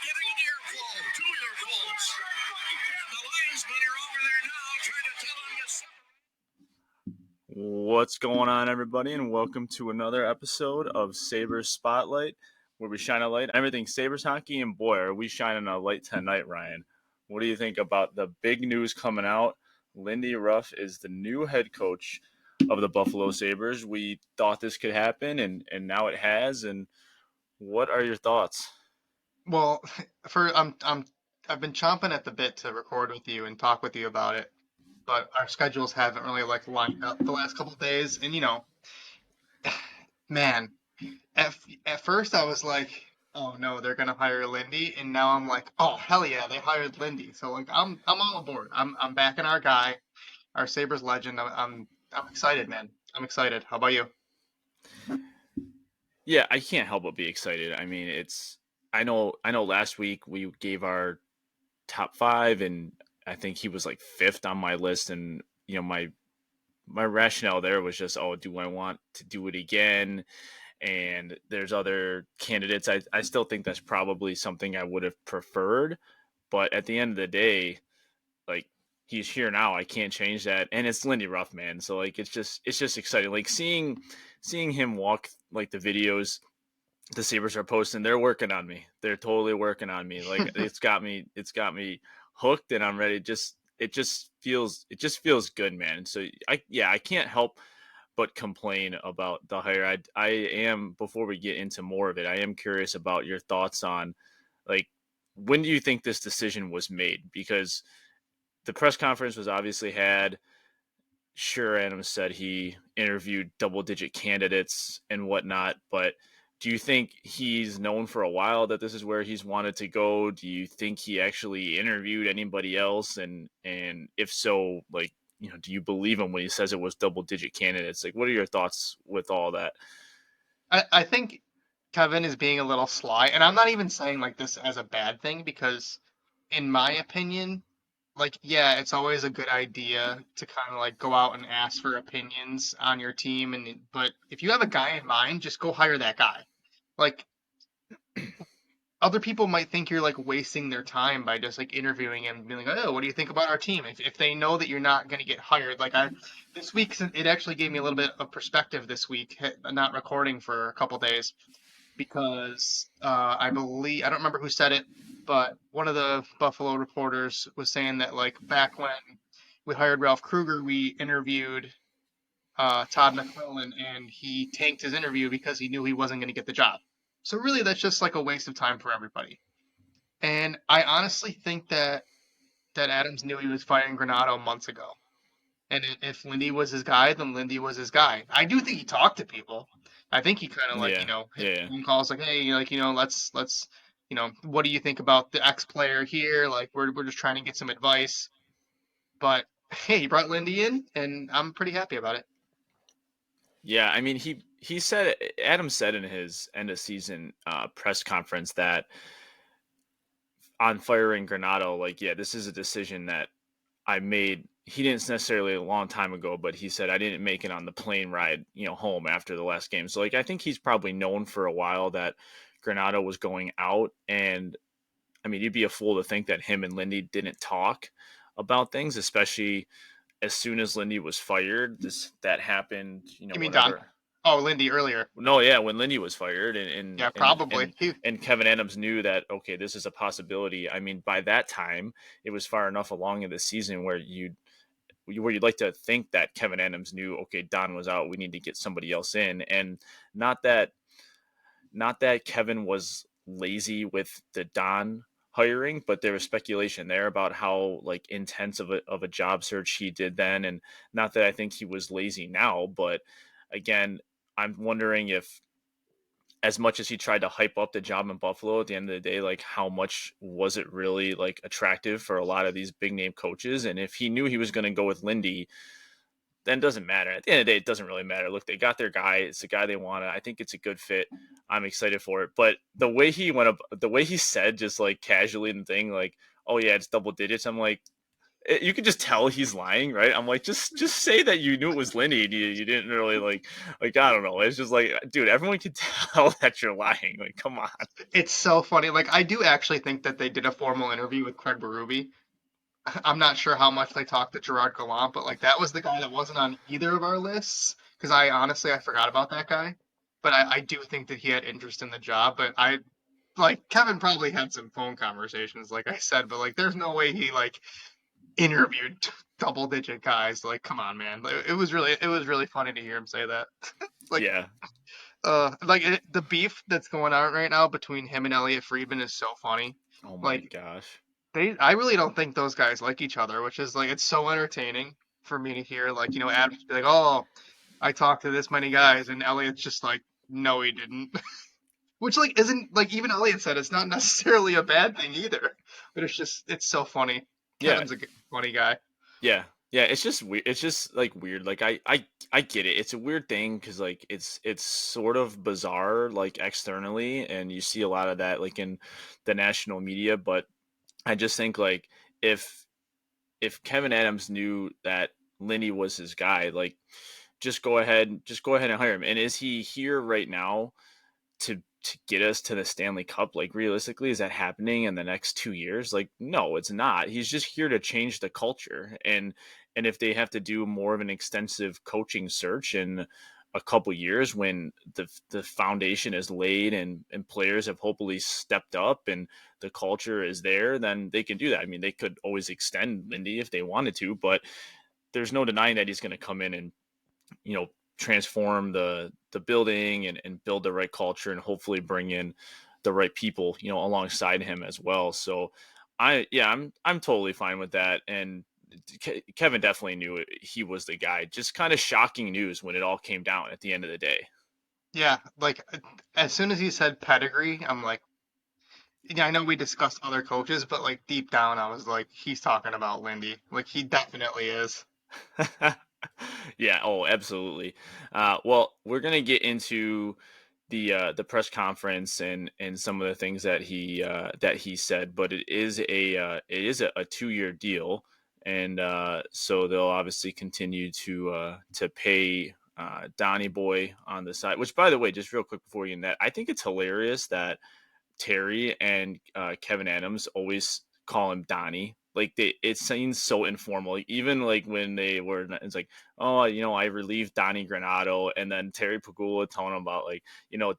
getting an earful, 2 earfuls. And the linesmen are over there now trying to tell him to separate. What's going on, everybody, and welcome to another episode of Sabres Spotlight, where we shine a light on everything Sabres hockey, and boy, are we shining a light tonight, Ryan. What do you think about the big news coming out? Lindy Ruff is the new head coach of the Buffalo Sabres. We thought this could happen, and now it has, and what are your thoughts? Well, I've been chomping at the bit to record with you and talk with you about it, but our schedules haven't really lined up the last couple of days. And man, at first I was like, oh no, they're gonna hire Lindy, and now I'm like, oh hell yeah, they hired Lindy. So like I'm all aboard. I'm backing our guy, our Sabres legend. I'm excited, man. I'm excited. How about you? Yeah, I can't help but be excited. I mean, I know last week we gave our top five, and I think he was like fifth on my list. And my rationale there was just, oh, do I want to do it again? And there's other candidates. I still think that's probably something I would have preferred, but at the end of the day, like, he's here now. I can't change that, and it's Lindy Ruff, man. So like, it's just exciting. Like seeing him walk, like the videos the Sabres are posting, they're working on me. They're totally working on me. Like it's got me hooked, and I'm ready. It just feels good, man. So I can't help but complain about the hire. I am, before we get into more of it, I am curious about your thoughts on, like, when do you think this decision was made? Because the press conference was obviously had. Sure, Adams said he interviewed double digit candidates and whatnot, but do you think he's known for a while that this is where he's wanted to go? Do you think he actually interviewed anybody else? And if so, like, do you believe him when he says it was double digit candidates? Like, what are your thoughts with all that? I think Kevin is being a little sly, and I'm not even saying like this as a bad thing because, in my opinion, like yeah, it's always a good idea to kind of like go out and ask for opinions on your team, but if you have a guy in mind, just go hire that guy. Like other people might think you're like wasting their time by just like interviewing him and being like, oh, what do you think about our team? If they know that you're not going to get hired, like this week, it actually gave me a little bit of perspective this week, not recording for a couple days because I believe I don't remember who said it, but one of the Buffalo reporters was saying that like back when we hired Ralph Kruger, we interviewed Todd McClellan, and he tanked his interview because he knew he wasn't going to get the job. So really, that's just like a waste of time for everybody. And I honestly think that Adams knew he was firing Granado months ago. And if Lindy was his guy, then Lindy was his guy. I do think he talked to people. I think he kind of like, Yeah, hit yeah. phone calls like, hey, let's, what do you think about the X player here? Like, we're just trying to get some advice. But hey, he brought Lindy in, and I'm pretty happy about it. Yeah, I mean, he said, Adam said in his end of season press conference that on firing Granado, like, yeah, this is a decision that I made. He didn't necessarily a long time ago, but he said I didn't make it on the plane ride, home after the last game. So like, I think he's probably known for a while that Granado was going out, and I mean, you'd be a fool to think that him and Lindy didn't talk about things, especially as soon as Lindy was fired. That happened, You mean Don? whenever. Oh, Lindy earlier. No, yeah, when Lindy was fired, and and Yeah, and probably. and, and Kevin Adams knew that, okay, this is a possibility. I mean, by that time, it was far enough along in the season where you'd like to think that Kevin Adams knew, okay, Don was out, we need to get somebody else in. And not that not that Kevin was lazy with the Don hiring, but there was speculation there about how, like, intense of a job search he did then. And not that I think he was lazy now, but again, I'm wondering if, as much as he tried to hype up the job in Buffalo, at the end of the day, like, how much was it really, like, attractive for a lot of these big name coaches? And if he knew he was going to go with Lindy, then it doesn't matter. At the end of the day, it doesn't really matter. Look, they got their guy. It's the guy they wanted. I think it's a good fit. I'm excited for it. But the way he went up, the way he said, just like casually, and thing, like, oh yeah, it's double digits. I'm like, you could just tell he's lying, right? I'm like, just say that you knew it was Lindy. And you didn't really like I don't know. It's just like, dude, everyone can tell that you're lying. Like, come on. It's so funny. Like I do actually think that they did a formal interview with Craig Berube. I'm not sure how much they talked to Gerard Gallant, but like that was the guy that wasn't on either of our lists because I honestly I forgot about that guy. But I do think that he had interest in the job. But I like Kevin probably had some phone conversations, like I said, but like there's no way he like interviewed double digit guys. Like, come on, man. Like, it was really funny to hear him say that. Like Yeah. the beef that's going on right now between him and Elliot Friedman is so funny. Oh my Like gosh. I really don't think those guys like each other, which is like it's so entertaining for me to hear. Like Adam just be like, "Oh, I talked to this many guys," and Elliot's just like, "No, he didn't." Which like isn't like even Elliot said it's not necessarily a bad thing either. But it's so funny. Yeah. Kevin's a funny guy. Yeah. Yeah, it's just weird. It's just like weird. Like I get it. It's a weird thing because like it's sort of bizarre like externally, and you see a lot of that like in the national media. But I just think like if if Kevin Adams knew that Lindy was his guy, like just go ahead and hire him. And is he here right now to get us to the Stanley Cup? Like realistically, is that happening in the next 2 years? Like, no, it's not. He's just here to change the culture. And if they have to do more of an extensive coaching search in a couple years when the foundation is laid and players have hopefully stepped up and the culture is there, then they can do that. I mean, they could always extend Lindy if they wanted to, but there's no denying that he's going to come in and you know transform the building and build the right culture and hopefully bring in the right people alongside him as well. So I'm totally fine with that. And Kevin definitely knew he was the guy. Just kind of shocking news when it all came down at the end of the day. Yeah, like as soon as he said pedigree, I'm like, yeah, I know we discussed other coaches, but like deep down, I was like, he's talking about Lindy. Like he definitely is. Yeah, oh absolutely. Well, we're gonna get into the press conference and some of the things that he said, but it is a 2 year deal, and so they'll obviously continue to pay Donnie Boy on the side. Which, by the way, just real quick before you get in that, I think it's hilarious that Terry and Kevin Adams always call him Donnie. Like it seems so informal. Like, even like when they were, it's like, oh, I relieved Donnie Granado, and then Terry Pagula telling him about like,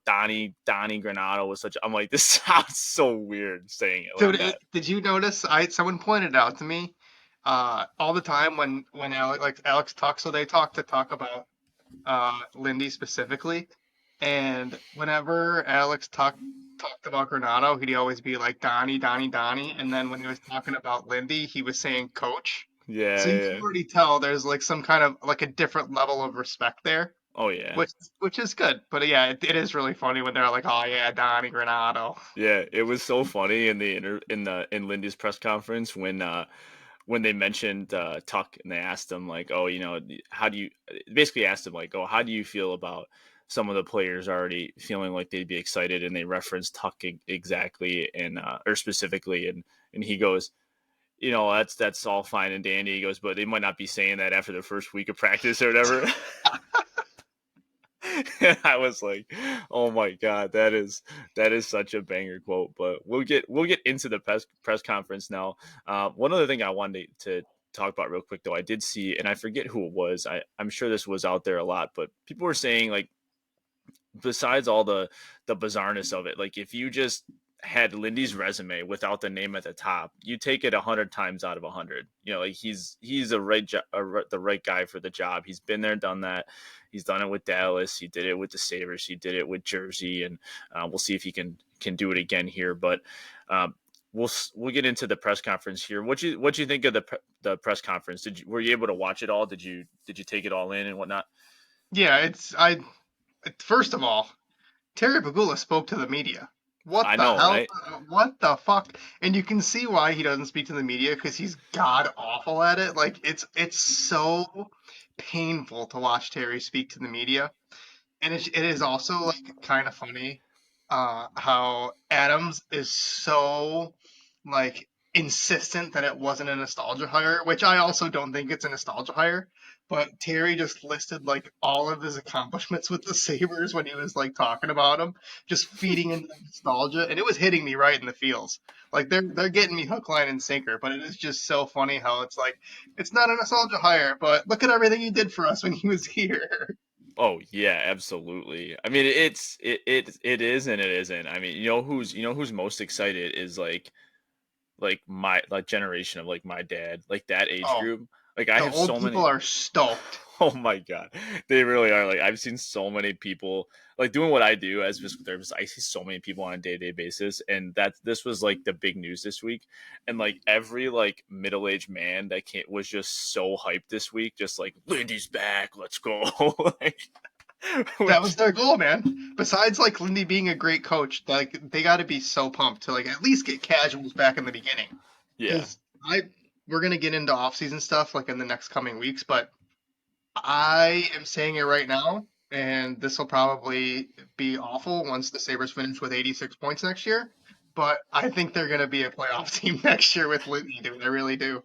Donnie Granado was such. I'm like, this sounds so weird saying it like Dude, that. did you notice? Someone pointed out to me, all the time when Alex talks, so they talk about Lindy specifically, and whenever Alex talked about Granado, he'd always be like Donnie, Donnie, Donnie, and then when he was talking about Lindy, he was saying Coach. Yeah, So you can yeah. already tell there's like some kind of like a different level of respect there, Oh yeah. which is good. But yeah, it is really funny when they're like, oh yeah, Donnie Granado. Yeah, it was so funny in in Lindy's press conference when they mentioned Tuck and they asked him like, oh, how do you basically asked him like, oh, how do you feel about some of the players already feeling like they'd be excited, and they referenced Tuck exactly and or specifically, and he goes, that's all fine and dandy. He goes, but they might not be saying that after the first week of practice or whatever. And I was like, "Oh my god, that is such a banger quote." But we'll get into the press conference now. One other thing I wanted to talk about real quick though, I did see, and I forget who it was. I'm sure this was out there a lot, but people were saying like, besides all the bizarreness of it, like if you just had Lindy's resume without the name at the top, you take it 100 times out of 100. Like he's the right guy for the job. He's been there, done that. He's done it with Dallas. He did it with the Sabres. He did it with Jersey, and we'll see if he can do it again here. But we'll get into the press conference here. What you think of the press conference? Were you able to watch it all? Did you take it all in and whatnot? Yeah, first of all, Terry Pagula spoke to the media. What I the know, hell? right? What the fuck? And you can see why he doesn't speak to the media because he's god awful at it. Like it's so painful to watch Terry speak to the media, and it is also like kind of funny how Adams is so like insistent that it wasn't a nostalgia hire, which I also don't think it's a nostalgia hire. But Terry just listed like all of his accomplishments with the Sabres when he was like talking about them, just feeding into the nostalgia, and it was hitting me right in the feels. Like they're getting me hook, line, and sinker. But it is just so funny how it's like it's not a nostalgia hire, but look at everything he did for us when he was here. Oh yeah, absolutely. I mean, it is and it isn't. I mean, who's most excited is like my like generation of like my dad, like that age Oh, group. Like I the have old so people many. are stoked. Oh my god, they really are. Like I've seen so many people like doing what I do as physical therapist. I see so many people on a day to day basis, and this was like the big news this week. And like every like middle aged man that came was just so hyped this week, just like Lindy's back, let's go. Like, That was which their goal, man. Besides, like Lindy being a great coach, like they got to be so pumped to like at least get casuals back in the beginning. yeah. Because I we're gonna get into off-season stuff like in the next coming weeks, but I am saying it right now, and this will probably be awful once the Sabres finish with 86 points next year. But I think they're gonna be a playoff team next year with Lindy, dude. I really do.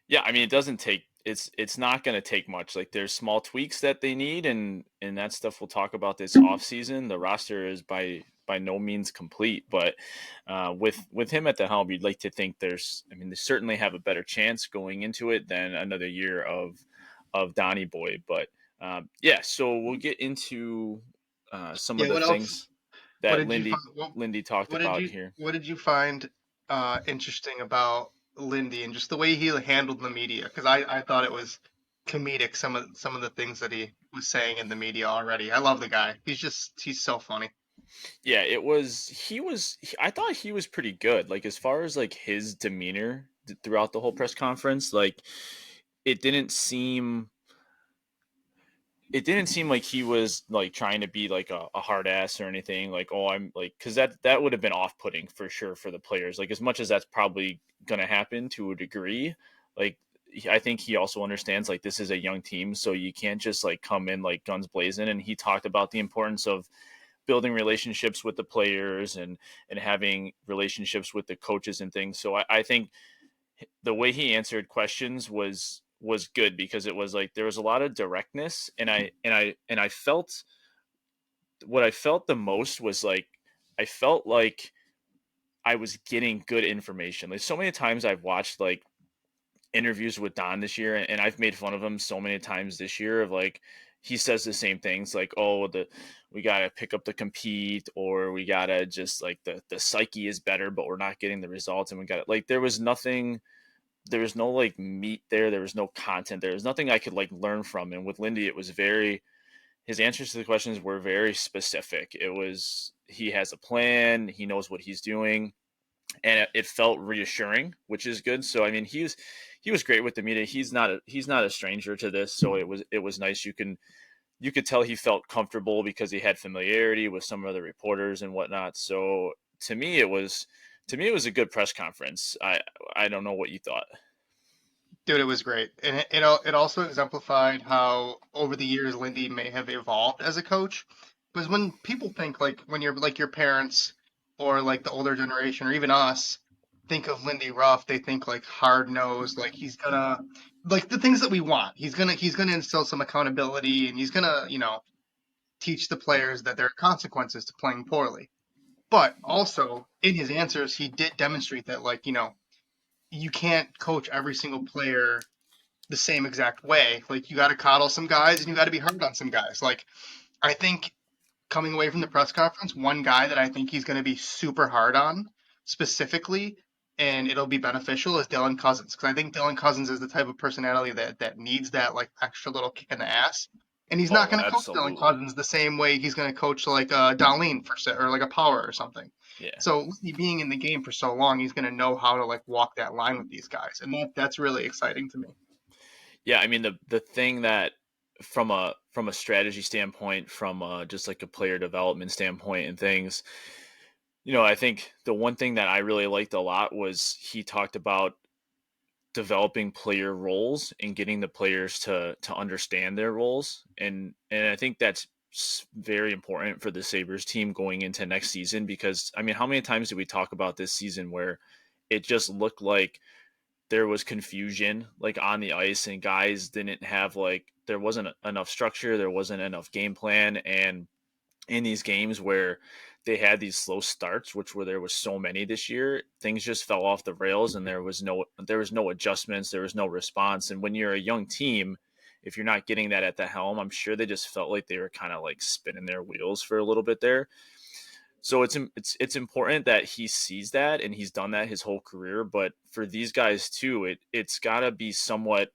Yeah, I mean, it doesn't take it's not going to take much. Like there's small tweaks that they need, and that stuff we'll talk about this off season. The roster is by no means complete, but with him at the helm, you'd like to think I mean, they certainly have a better chance going into it than another year of Donnie Boy. But yeah, so we'll get into some of Yeah. the What else? things What that did you find? Lindy talked about here. What did you find interesting about Lindy and just the way he handled the media? Because I thought it was comedic some of the things that he was saying in the media already. I love the guy. He's so funny. Yeah, I thought he was pretty good. Like as far as like his demeanor throughout the whole press conference, like it didn't seem it didn't seem like he was like trying to be like a hard ass or anything. Like, oh, I'm like, because that would have been off putting for sure for the players. Like, as much as that's probably gonna happen to a degree, like I think he also understands like this is a young team, so you can't just like come in like guns blazing. And he talked about the importance of building relationships with the players and having relationships with the coaches and things. So I think the way he answered questions was good because it was like there was a lot of directness, and I felt what I felt the most was like I felt like I was getting good information. Like so many times I've watched like interviews with Don this year, and I've made fun of him so many times this year of like he says the same things like, oh, the we gotta pick up the compete, or we gotta just like the psyche is better, but we're not getting the results, and we got like there was no like meat there was no content there was nothing I could like learn from. And with Lindy, it was very his answers to the questions were very specific. It was he has a plan, he knows what he's doing, and it felt reassuring, which is good. So I mean, he was great with the media. He's not a stranger to this, so it was nice. You could tell he felt comfortable because he had familiarity with some of the reporters and whatnot. So to me, it was a good press conference. I don't know what you thought. Dude, it was great, and it also exemplified how over the years Lindy may have evolved as a coach. Because when people think like when you're like your parents or like the older generation or even us think of Lindy Ruff, they think like hard nosed, like he's gonna like the things that we want. He's gonna instill some accountability and he's gonna teach the players that there are consequences to playing poorly. But also in his answers, he did demonstrate that like you can't coach every single player the same exact way. Like you got to coddle some guys and you got to be hard on some guys. Like I think coming away from the press conference, one guy that I think he's going to be super hard on specifically, and it'll be beneficial is Dylan Cousins because I think Dylan Cousins is the type of personality that needs that like extra little kick in the ass. And he's not Oh, going to coach Dylan absolutely. Cousins the same way he's going to coach like Darlene or like a Power or something. Yeah. So he being in the game for so long, he's going to know how to like walk that line with these guys, and that's really exciting to me. Yeah, I mean the thing that from a strategy standpoint, from just like a player development standpoint and things, I think the one thing that I really liked a lot was he talked about developing player roles and getting the players to understand their roles, and I think that's very important for the Sabres team going into next season because I mean, how many times did we talk about this season where it just looked like there was confusion like on the ice, and guys didn't have like, there wasn't enough structure, there wasn't enough game plan. And in these games where they had these slow starts, which where there was so many this year, things just fell off the rails, and there was no adjustments, there was no response. And when you're a young team, if you're not getting that at the helm, I'm sure they just felt like they were kind of like spinning their wheels for a little bit there. So it's important that he sees that, and he's done that his whole career. But for these guys too, it's got to be somewhat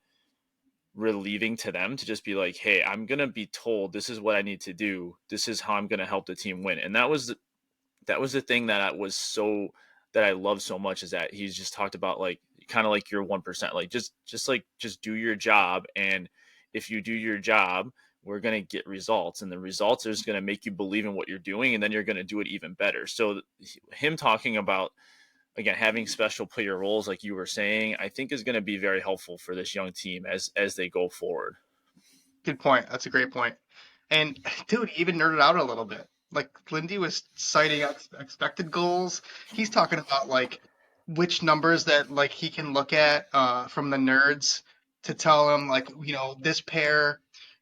relieving to them to just be like, hey, I'm gonna be told this is what I need to do, this is how I'm gonna help the team win. And that was the thing that I love so much, is that he's just talked about like kind of like your 1%, like just do your job, and if you do your job, we're going to get results, and the results is going to make you believe in what you're doing, and then you're going to do it even better. So him talking about, again, having special player roles like you were saying, I think is going to be very helpful for this young team as they go forward. Good point. That's a great point. And dude, he even nerded out a little bit. Like Lindy was citing expected goals. He's talking about like which numbers that like he can look at from the nerds to tell him like,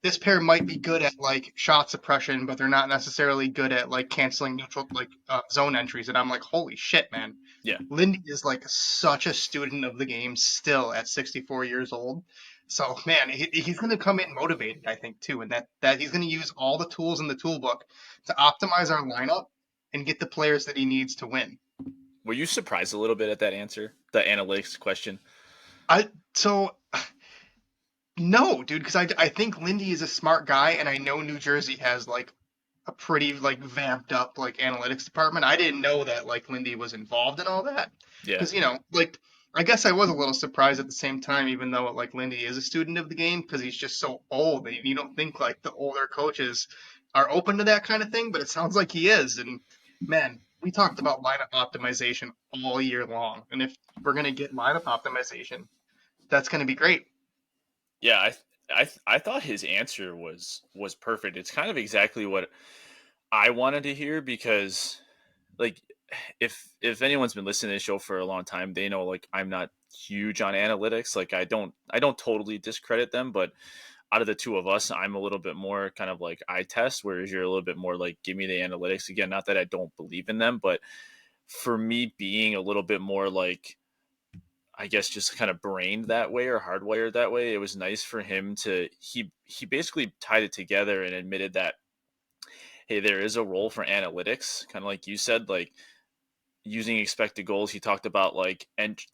this pair might be good at like shot suppression, but they're not necessarily good at like canceling neutral like zone entries. And I'm like, holy shit, man. Yeah. Lindy is like such a student of the game still at 64 years old. So man, he's going to come in motivated, I think, too, and that he's going to use all the tools in the toolbook to optimize our lineup and get the players that he needs to win. Were you surprised a little bit at that answer, the analytics question? So no, dude, because I think Lindy is a smart guy, and I know New Jersey has like a pretty like vamped up like analytics department. I didn't know that like Lindy was involved in all that Yeah. because like I guess I was a little surprised at the same time, even though like Lindy is a student of the game because he's just so old. And you don't think like the older coaches are open to that kind of thing, but it sounds like he is. And man, we talked about lineup optimization all year long, and if we're gonna get lineup optimization, that's gonna be great. Yeah, I thought his answer was perfect. It's kind of exactly what I wanted to hear, because like, if anyone's been listening to the show for a long time, they know like I'm not huge on analytics. Like I don't totally discredit them, but out of the two of us, I'm a little bit more kind of like eye test, whereas you're a little bit more like give me the analytics. Again, not that I don't believe in them, but for me being a little bit more like, I guess, just kind of brained that way or hardwired that way, it was nice for him to he basically tied it together and admitted that, hey, there is a role for analytics, kind of like you said, like using expected goals. He talked about like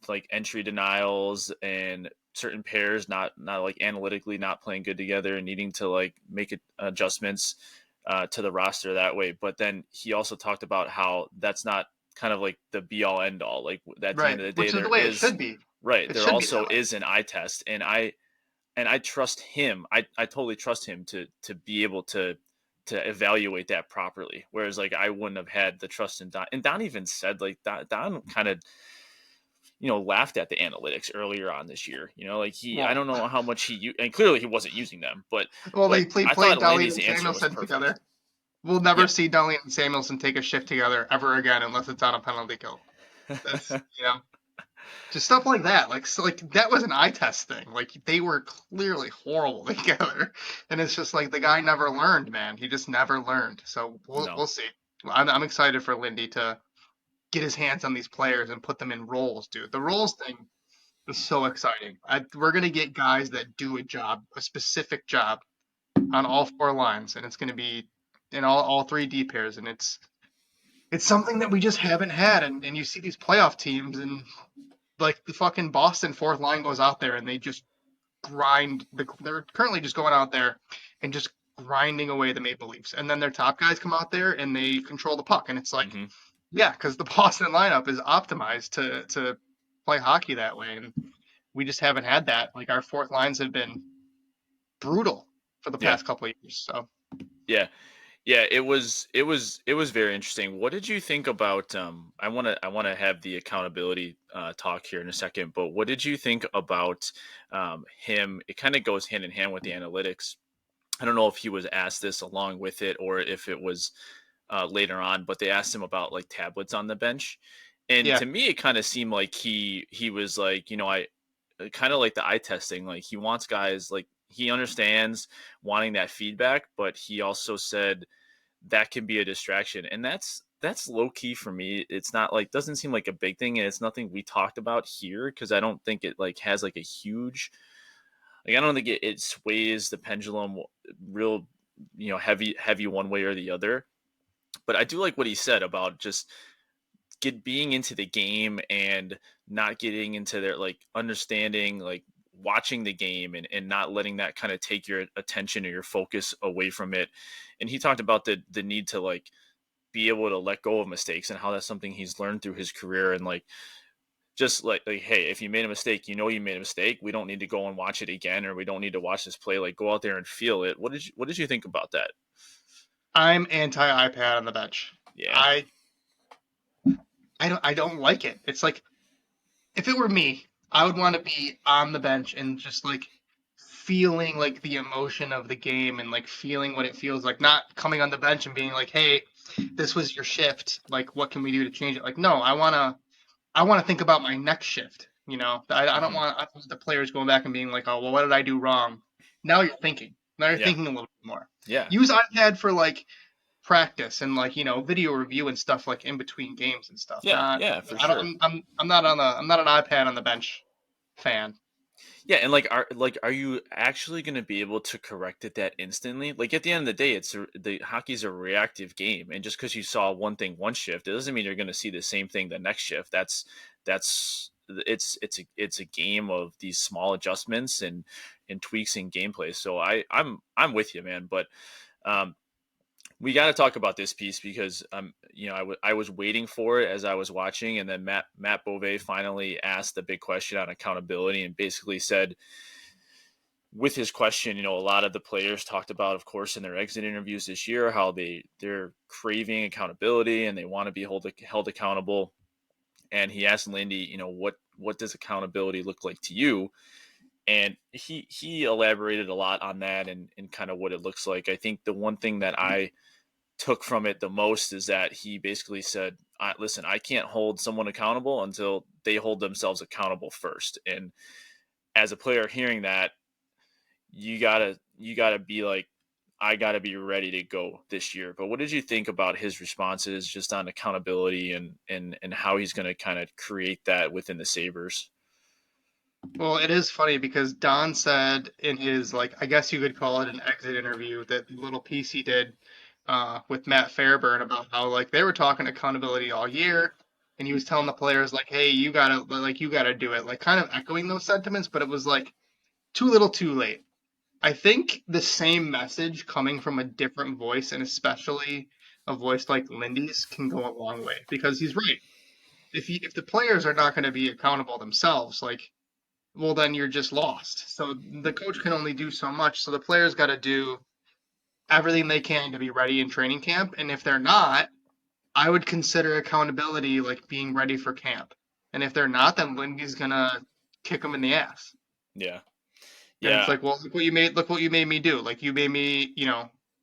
like entry denials and certain pairs not like analytically not playing good together and needing to like make adjustments to the roster that way. But then he also talked about how that's not kind of like the be all end all. Like at the Right, end of the day, which is the there way it is should be. right. It There should be that also way. is an eye test, and I trust him. I totally trust him to be able to evaluate that properly. Whereas like I wouldn't have had the trust in Don. And Don even said like Don kind of laughed at the analytics earlier on this year. Like I Well, don't know how much and clearly he wasn't using them, but they I played thought Dahlin Landy's and answer was Samuelson perfect. together. We'll never Yeah. see Dahlin and Samuelson take a shift together ever again unless it's on a penalty kill. That's just stuff like that. Like so, like that was an eye test thing. Like they were clearly horrible together, and it's just like the guy never learned, man. He just never learned. So No. we'll see. I'm excited for Lindy to get his hands on these players and put them in roles, dude. The roles thing is so exciting. We're gonna get guys that do a job, a specific job on all four lines, and it's gonna be in all three D pairs, and it's something that we just haven't had. And you see these playoff teams, and like the fucking Boston fourth line goes out there and they just grind. They're currently just going out there and just grinding away the Maple Leafs, and then their top guys come out there and they control the puck, and it's like, Hmm. yeah, because the Boston lineup is optimized to play hockey that way, and we just haven't had that. Like our fourth lines have been brutal for the Yeah. past couple of years. So Yeah. Yeah, it was very interesting. What did you think about I want to have the accountability talk here in a second, but what did you think about him? It kind of goes hand in hand with the analytics. I don't know if he was asked this along with it or if it was later on, but they asked him about like tablets on the bench, And Yeah. to me, it kind of seemed like he was like, I kind of like the eye testing. Like he wants guys, like he understands wanting that feedback, but he also said that can be a distraction, and that's low key for me. It's not like, doesn't seem like a big thing, and it's nothing we talked about here because I don't think it like has like a huge, like I don't think it sways the pendulum real, heavy one way or the other. But I do like what he said about just being into the game and not getting into their like understanding, like watching the game and not letting that kind of take your attention or your focus away from it. And he talked about the need to like be able to let go of mistakes and how that's something he's learned through his career. And like just like hey, if you made a mistake, you made a mistake, we don't need to go and watch it again, or we don't need to watch this play. Like go out there and feel it. What did you think about that? I'm anti iPad on the bench. Yeah. I I don't like it. It's like if it were me, I would want to be on the bench and just like feeling like the emotion of the game and like feeling what it feels like, not coming on the bench and being like, "Hey, this was your shift. Like, what can we do to change it?" Like, no, I want to think about my next shift. Hmm. I don't want the players going back and being like, "Oh, well, what did I do wrong?" Now you're thinking. Now you're Yeah. thinking a little bit more. Yeah. Use iPad for like practice and like video review and stuff like in between games and stuff. Yeah. Not Yeah, for I don't sure. I'm not an iPad on the bench fan. Yeah, and are you actually going to be able to correct it that instantly? Like at the end of the day, the hockey's a reactive game, and just because you saw one thing one shift, it doesn't mean you're going to see the same thing the next shift. That's it's a game of these small adjustments and tweaks in gameplay. So I'm with you, man. But um, we got to talk about this piece because I was waiting for it as I was watching, and then Matt Bove finally asked the big question on accountability and basically said, with his question, a lot of the players talked about, of course, in their exit interviews this year, how they're craving accountability and they want to be held accountable. And he asked Lindy, what does accountability look like to you? And he elaborated a lot on that and kind of what it looks like. I think the one thing that I took from it the most is that he basically said, listen, I can't hold someone accountable until they hold themselves accountable first. And as a player hearing that, you gotta be like, I gotta be ready to go this year. But what did you think about his responses just on accountability and how he's going to kind of create that within the Sabres? Well, it is funny because Don said in his like I guess you could call it an exit interview, that little piece he did with Matt Fairburn about how like they were talking accountability all year, and he was telling the players like, "Hey, you gotta do it," like kind of echoing those sentiments, but it was like too little, too late. I think the same message coming from a different voice, and especially a voice like Lindy's, can go a long way because he's right. If the players are not going to be accountable themselves, like, well, then you're just lost. So the coach can only do so much. So the players got to do everything they can to be ready in training camp. And if they're not, I would consider accountability like being ready for camp. And if they're not, then Lindy's gonna kick them in the ass. Yeah, And it's yeah, like, well, look what you made me do. Like you made me,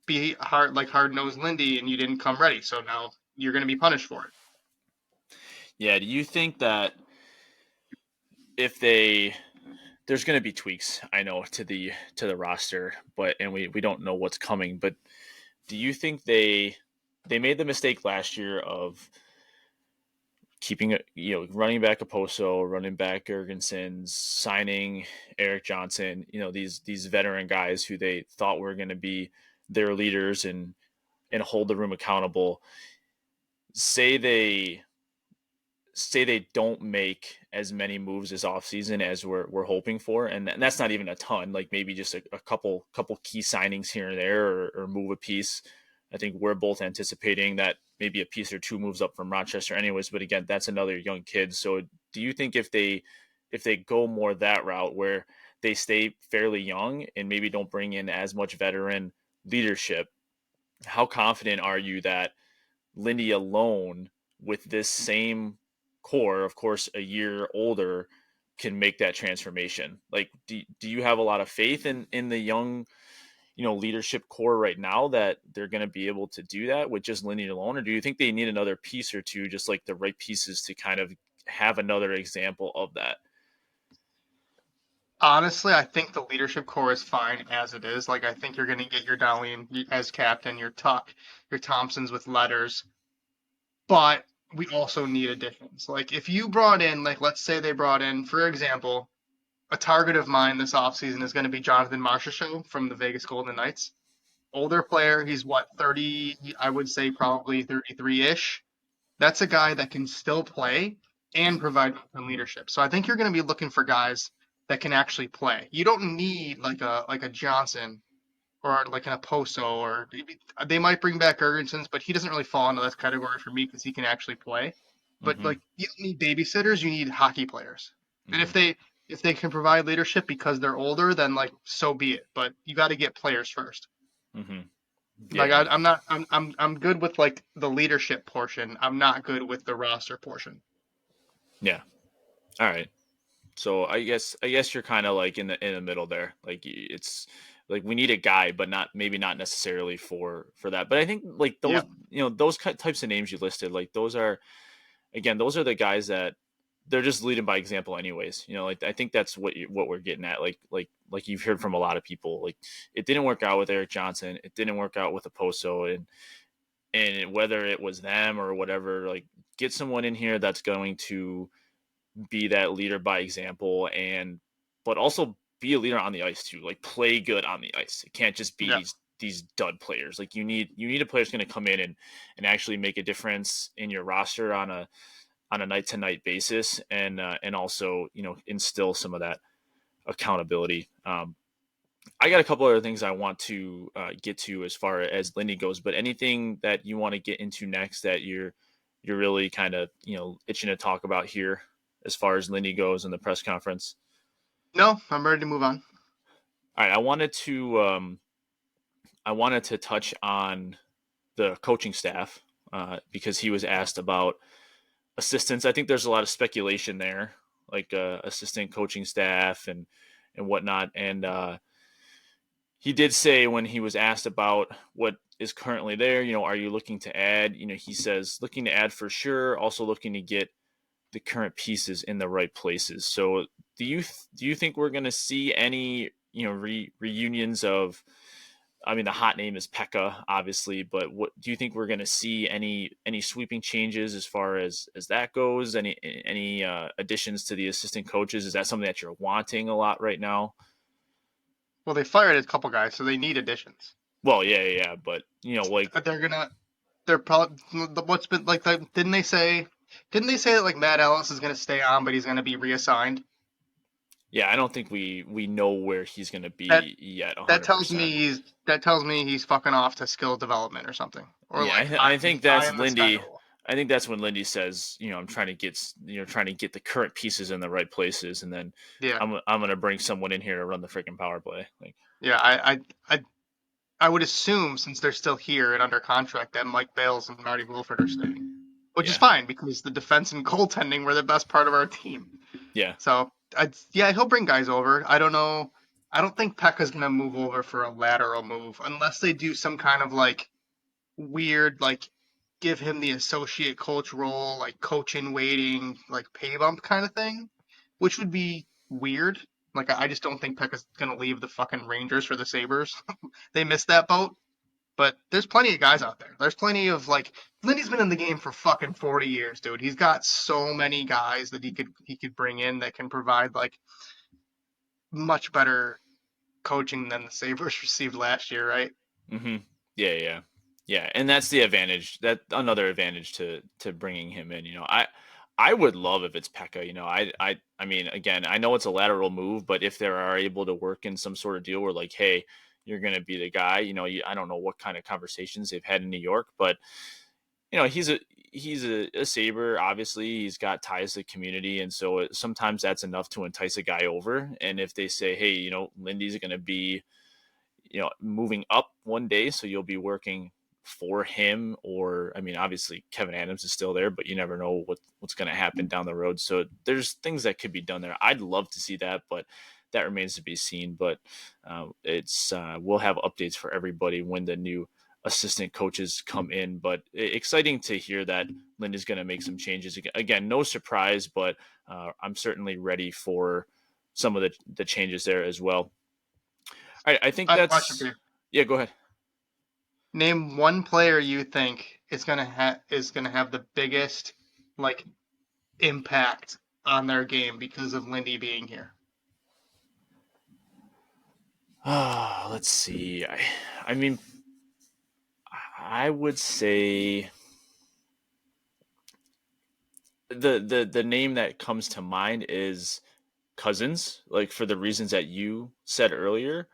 be hard nosed Lindy, and you didn't come ready. So now you're gonna be punished for it. yeah. Do you think that if they there's going to be tweaks, I know, to the roster, but and we don't know what's coming, but do you think they made the mistake last year of keeping it, running back Oposo, running back Gergensen, signing Eric Johnson, these veteran guys who they thought were going to be their leaders and hold the room accountable. Say they don't make as many moves this offseason as we're hoping for, and that's not even a ton, like maybe just a couple key signings here and there, or move a piece. I think we're both anticipating that maybe a piece or two moves up from Rochester anyways, but again, that's another young kid. So do you think if they go more that route where they stay fairly young and maybe don't bring in as much veteran leadership, how confident are you that Lindy alone, with this same core, of course, a year older, can make that transformation? Like, do you have a lot of faith in the young, leadership core right now that they're going to be able to do that with just Lindy alone, or do you think they need another piece or two, just like the right pieces to kind of have another example of that? Honestly, I think the leadership core is fine as it is. Like, I think you're going to get your Dahlian as captain, your Tuck, your Thompsons with letters, but we also need additions. Like, if you brought in, like, let's say they brought in, for example, a target of mine this offseason is going to be Jonathan Marchessault from the Vegas Golden Knights. Older player, he's what, 30, I would say probably 33-ish. That's a guy that can still play and provide leadership. So I think you're going to be looking for guys that can actually play. You don't need like a Johnson or like an Oposo, or they might bring back Ergensons, but he doesn't really fall into that category for me because he can actually play. But Mm-hmm. like you don't need babysitters, you need hockey players. And Mm-hmm. if they can provide leadership because they're older, then like so be it. But you got to get players first. Mm-hmm. Like Yeah. I'm good with like the leadership portion. I'm not good with the roster portion. Yeah. All right. So I guess you're kind of like in the middle there. Like it's like we need a guy, but not maybe not necessarily for that. But I think like Yeah. those types of names you listed, like those are the guys that they're just leading by example anyways. Like I think that's what we're getting at. Like you've heard from a lot of people. Like it didn't work out with Erik Johnson. It didn't work out with Oposo, and whether it was them or whatever, like get someone in here that's going to be that leader by example, and but also be a leader on the ice too. Like play good on the ice. It can't just be Yeah. these dud players. Like you need a player who's going to come in and actually make a difference in your roster on a night to night basis, and also instill some of that accountability. I got a couple other things I want to get to as far as Lindy goes, but anything that you want to get into next that you're really kind of itching to talk about here as far as Lindy goes in the press conference. No, I'm ready to move on. All right, I wanted to touch on the coaching staff because he was asked about assistants. I think there's a lot of speculation there, like assistant coaching staff and whatnot, and he did say when he was asked about what is currently there, are you looking to add? He says looking to add for sure, also looking to get the current pieces in the right places. So do you think we're going to see any reunions of? I mean, the hot name is Pekka, obviously, but what do you think we're going to see any sweeping changes as far as that goes? Any additions to the assistant coaches? Is that something that you're wanting a lot right now? Well, they fired a couple guys, so they need additions. Well, yeah, but like They're gonna. They're probably what's been like. Didn't they say that like Matt Ellis is gonna stay on, but he's gonna be reassigned? yeah, I don't think we know where he's going to That be yet, that hundred tells me percent. he's fucking off to skill development or something, or Yeah, like I think eye that's in the sky Lindy. rule. I think that's when Lindy says, I'm trying to get the current pieces in the right places, and then Yeah, I'm going to bring someone in here to run the freaking power play. Like, yeah. I I would assume since they're still here and under contract that Mike Bales and Marty Wilford are staying, which is yeah, fine because the defense and goaltending were the best part of our team. yeah, So yeah, he'll bring guys over. I don't know. I don't think Pekka's gonna move over for a lateral move unless they do some kind of like weird like give him the associate coach role, like coach in waiting, like pay bump kind of thing, which would be weird. Like I just don't think Pekka's gonna leave the fucking Rangers for the Sabres. They missed that boat. But there's plenty of guys out there. There's plenty of like Lindy's been in the game for fucking 40 years, dude. He's got so many guys that he could bring in that can provide like much better coaching than the Sabres received last year, right? hmm yeah, and that's the advantage. That another advantage to bringing him in. I would love if it's Pekka. I mean, again, I know it's a lateral move, but if they are able to work in some sort of deal where like, hey, you're going to be the guy. I don't know what kind of conversations they've had in New York, but he's a Sabre. Obviously, he's got ties to the community, and so sometimes that's enough to entice a guy over. And if they say, hey, Lindy's going to be moving up one day, so you'll be working for him, or I mean, obviously Kevin Adams is still there, but you never know what's going to happen down the road. So there's things that could be done there. I'd love to see that, but that remains to be seen. But we'll have updates for everybody when the new assistant coaches come in. But exciting to hear that Linda's going to make some changes. Again, no surprise, but I'm certainly ready for some of the changes there as well. All right, I think I have a question for that's you. yeah. Go ahead. Name one player you think is gonna have the biggest like impact on their game because of Lindy being here. Let's see. I mean, I would say the name that comes to mind is Cousins, like for the reasons that you said earlier.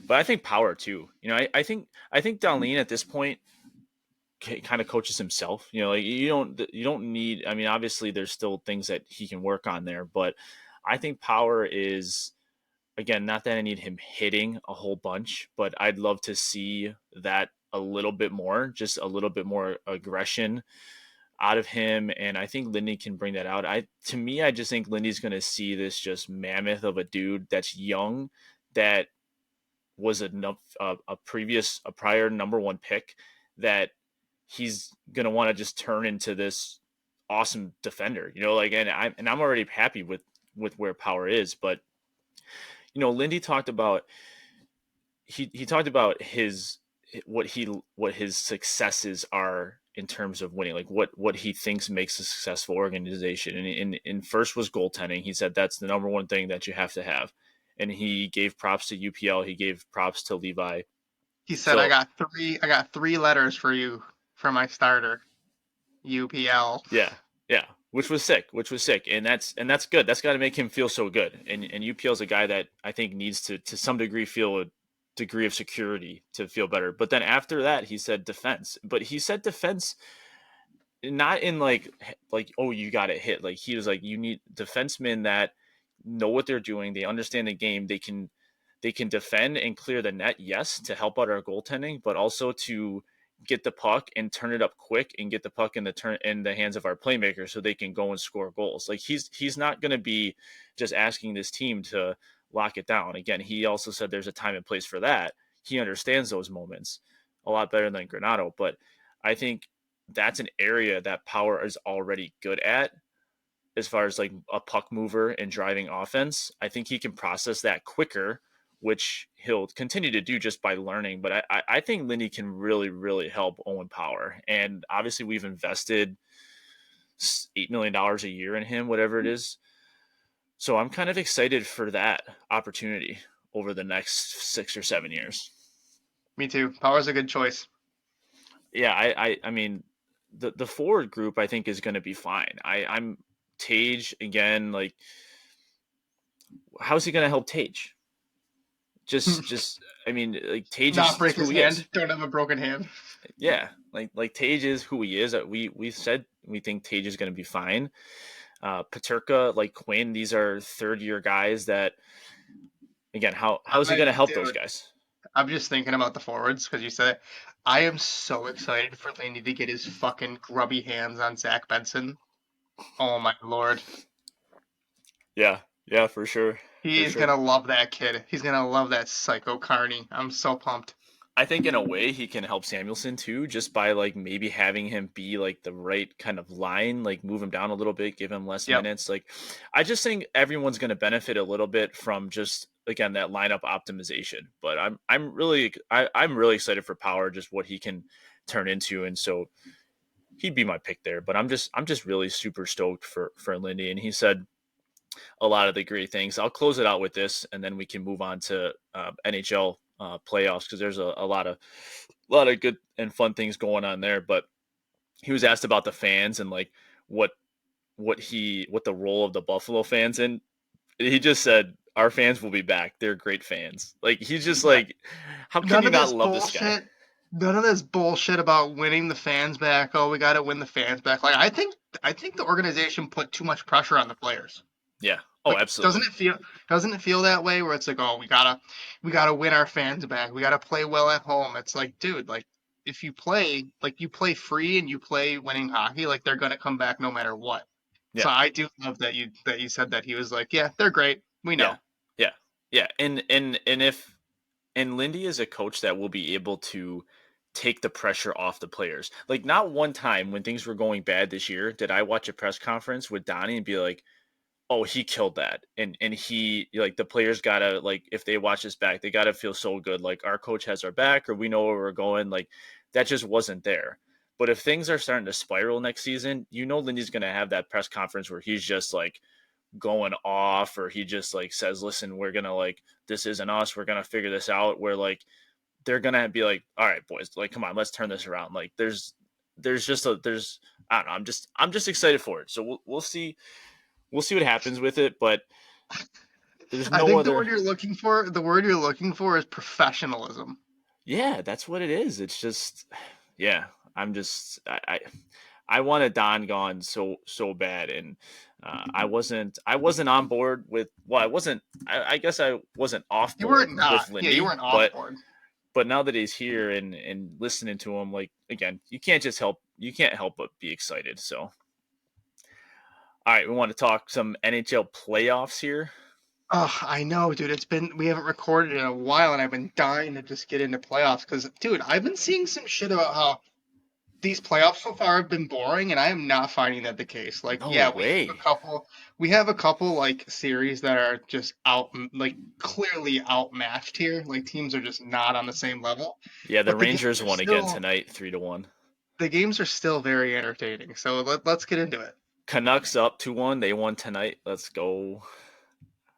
But I think Power too. I think Darlene at this point kind of coaches himself. Like you don't need. I mean, obviously there's still things that he can work on there, but I think Power is again not that I need him hitting a whole bunch, but I'd love to see that a little bit more, just a little bit more aggression out of him, and I think Lindy can bring that out. To me, I just think Lindy's going to see this just mammoth of a dude that's young, that was a prior number one pick, that he's going to want to just turn into this awesome defender. And I'm already happy with where Power is, but Lindy talked about he talked about what his successes are in terms of winning, like what he thinks makes a successful organization. And in first was goaltending. He said that's the number one thing that you have to have. And he gave props to UPL. He gave props to Levi. He said, So I got three letters for you for my starter, UPL. yeah, which was sick, and that's good. That's got to make him feel so good. And UPL is a guy that I think needs to some degree feel a degree of security to feel better. But then after that, he said defense. But he said defense not in like oh, you got it hit. Like he was like, you need defensemen that know what they're doing. They understand the game. They can defend and clear the net, yes, to help out our goaltending, but also to get the puck and turn it up quick and get the puck in the hands of our playmakers so they can go and score goals. Like he's not going to be just asking this team to lock it down. Again, he also said there's a time and place for that. He understands those moments a lot better than Granato, but I think that's an area that Power is already good at as far as like a puck mover and driving offense. I think he can process that quicker, which he'll continue to do just by learning. But I think Lindy can really, really help Owen Power. And obviously we've invested $8 million a year in him, whatever it is. So I'm kind of excited for that opportunity over the next 6 or 7 years. Me too. Power's a good choice. Yeah, I mean, the forward group I think is going to be fine. I'm Tage again. Like, how's he going to help Tage? Just I mean, like Tage Not is break who his he is. hand. Don't have a broken hand. Yeah, like Tage is who he is. We said we think Tage is going to be fine. Paterka, like Quinn, these are third year guys that again, how is he going to help those Dude, guys? I'm just thinking about the forwards because you said it. I am so excited for Landy to get his fucking grubby hands on Zach Benson. Oh my lord. Yeah, for sure, He for is sure. gonna love that kid. He's gonna love that psycho Carney. I'm so pumped. I think in a way he can help Samuelson too, just by like maybe having him be like the right kind of line, like move him down a little bit, give him less Yep. minutes. Like I just think everyone's going to benefit a little bit from just again that lineup optimization. But I'm really excited for Power, just what he can turn into, and so he'd be my pick there. But I'm just really super stoked for Lindy, and he said a lot of the great things. I'll close it out with this, and then we can move on to NHL playoffs because there's a lot of good and fun things going on there. But he was asked about the fans and like what what the role of the Buffalo fans in. He just said our fans will be back. They're great fans. Like he's just Yeah. like, how can None you of not this love this guy? bullshit. None of this bullshit about winning the fans back. Oh, we got to win the fans back. Like I think the organization put too much pressure on the players. Yeah. Oh, Like absolutely. doesn't it feel that way where it's like, oh, we gotta win our fans back. We gotta play well at home. It's like, dude, like if you play free and you play winning hockey, like they're gonna come back no matter what. So Yeah. I do love that you said that he was like, yeah, they're great. We Yeah. know. Yeah. Yeah, and if and Lindy is a coach that will be able to take the pressure off the players. Like not one time when things were going bad this year did I watch a press conference with Donnie and be like, "Oh, he killed that." And he like the players gotta like if they watch this back, they gotta feel so good. Like our coach has our back, or we know where we're going. Like that just wasn't there. But if things are starting to spiral next season, you know Lindy's gonna have that press conference where he's just like going off, or he just like says, "Listen, we're gonna like this isn't us. We're gonna figure this out." Where like they're gonna be like, "All right, boys, like come on, let's turn this around." Like there's just a there's I don't know. I'm just excited for it. So we'll see what happens with it, but there's I no think other. the word you're looking for is professionalism. Yeah, that's what it is. It's just yeah. I'm just I wanted Don gone so bad, and I wasn't on board with. Well, I wasn't. I guess I wasn't off You board weren't with not. Yeah, you Lindy, weren't off but board. now that he's here and listening to him, like again, you can't help but be excited. So all right, we want to talk some NHL playoffs here. Oh, I know, dude. We haven't recorded in a while, and I've been dying to just get into playoffs because, dude, I've been seeing some shit about how these playoffs so far have been boring, and I am not finding that the case. Like, No yeah, way. we have a couple like series that are just like clearly outmatched here. Like teams are just not on the same level, Yeah, the but Rangers won again tonight, 3-1. the games are still very entertaining. So let's get into it. Canucks up 2-1. They won tonight. Let's go.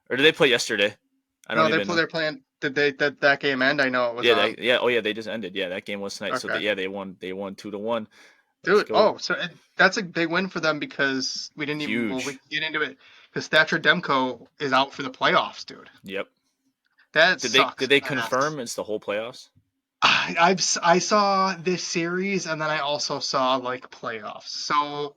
Or did they play yesterday? I don't No, even know. they're playing. Did that game end? I know it was Yeah, on. oh yeah, they just ended. Yeah, that game was tonight. So Okay. yeah, they won 2-1. Let's Dude, go. that's a big win for them because we Huge. can get into it because Thatcher Demko is out for the playoffs, dude. Yep. That Did sucks they ass. confirm it's the whole playoffs? I saw this series and then I also saw like playoffs. So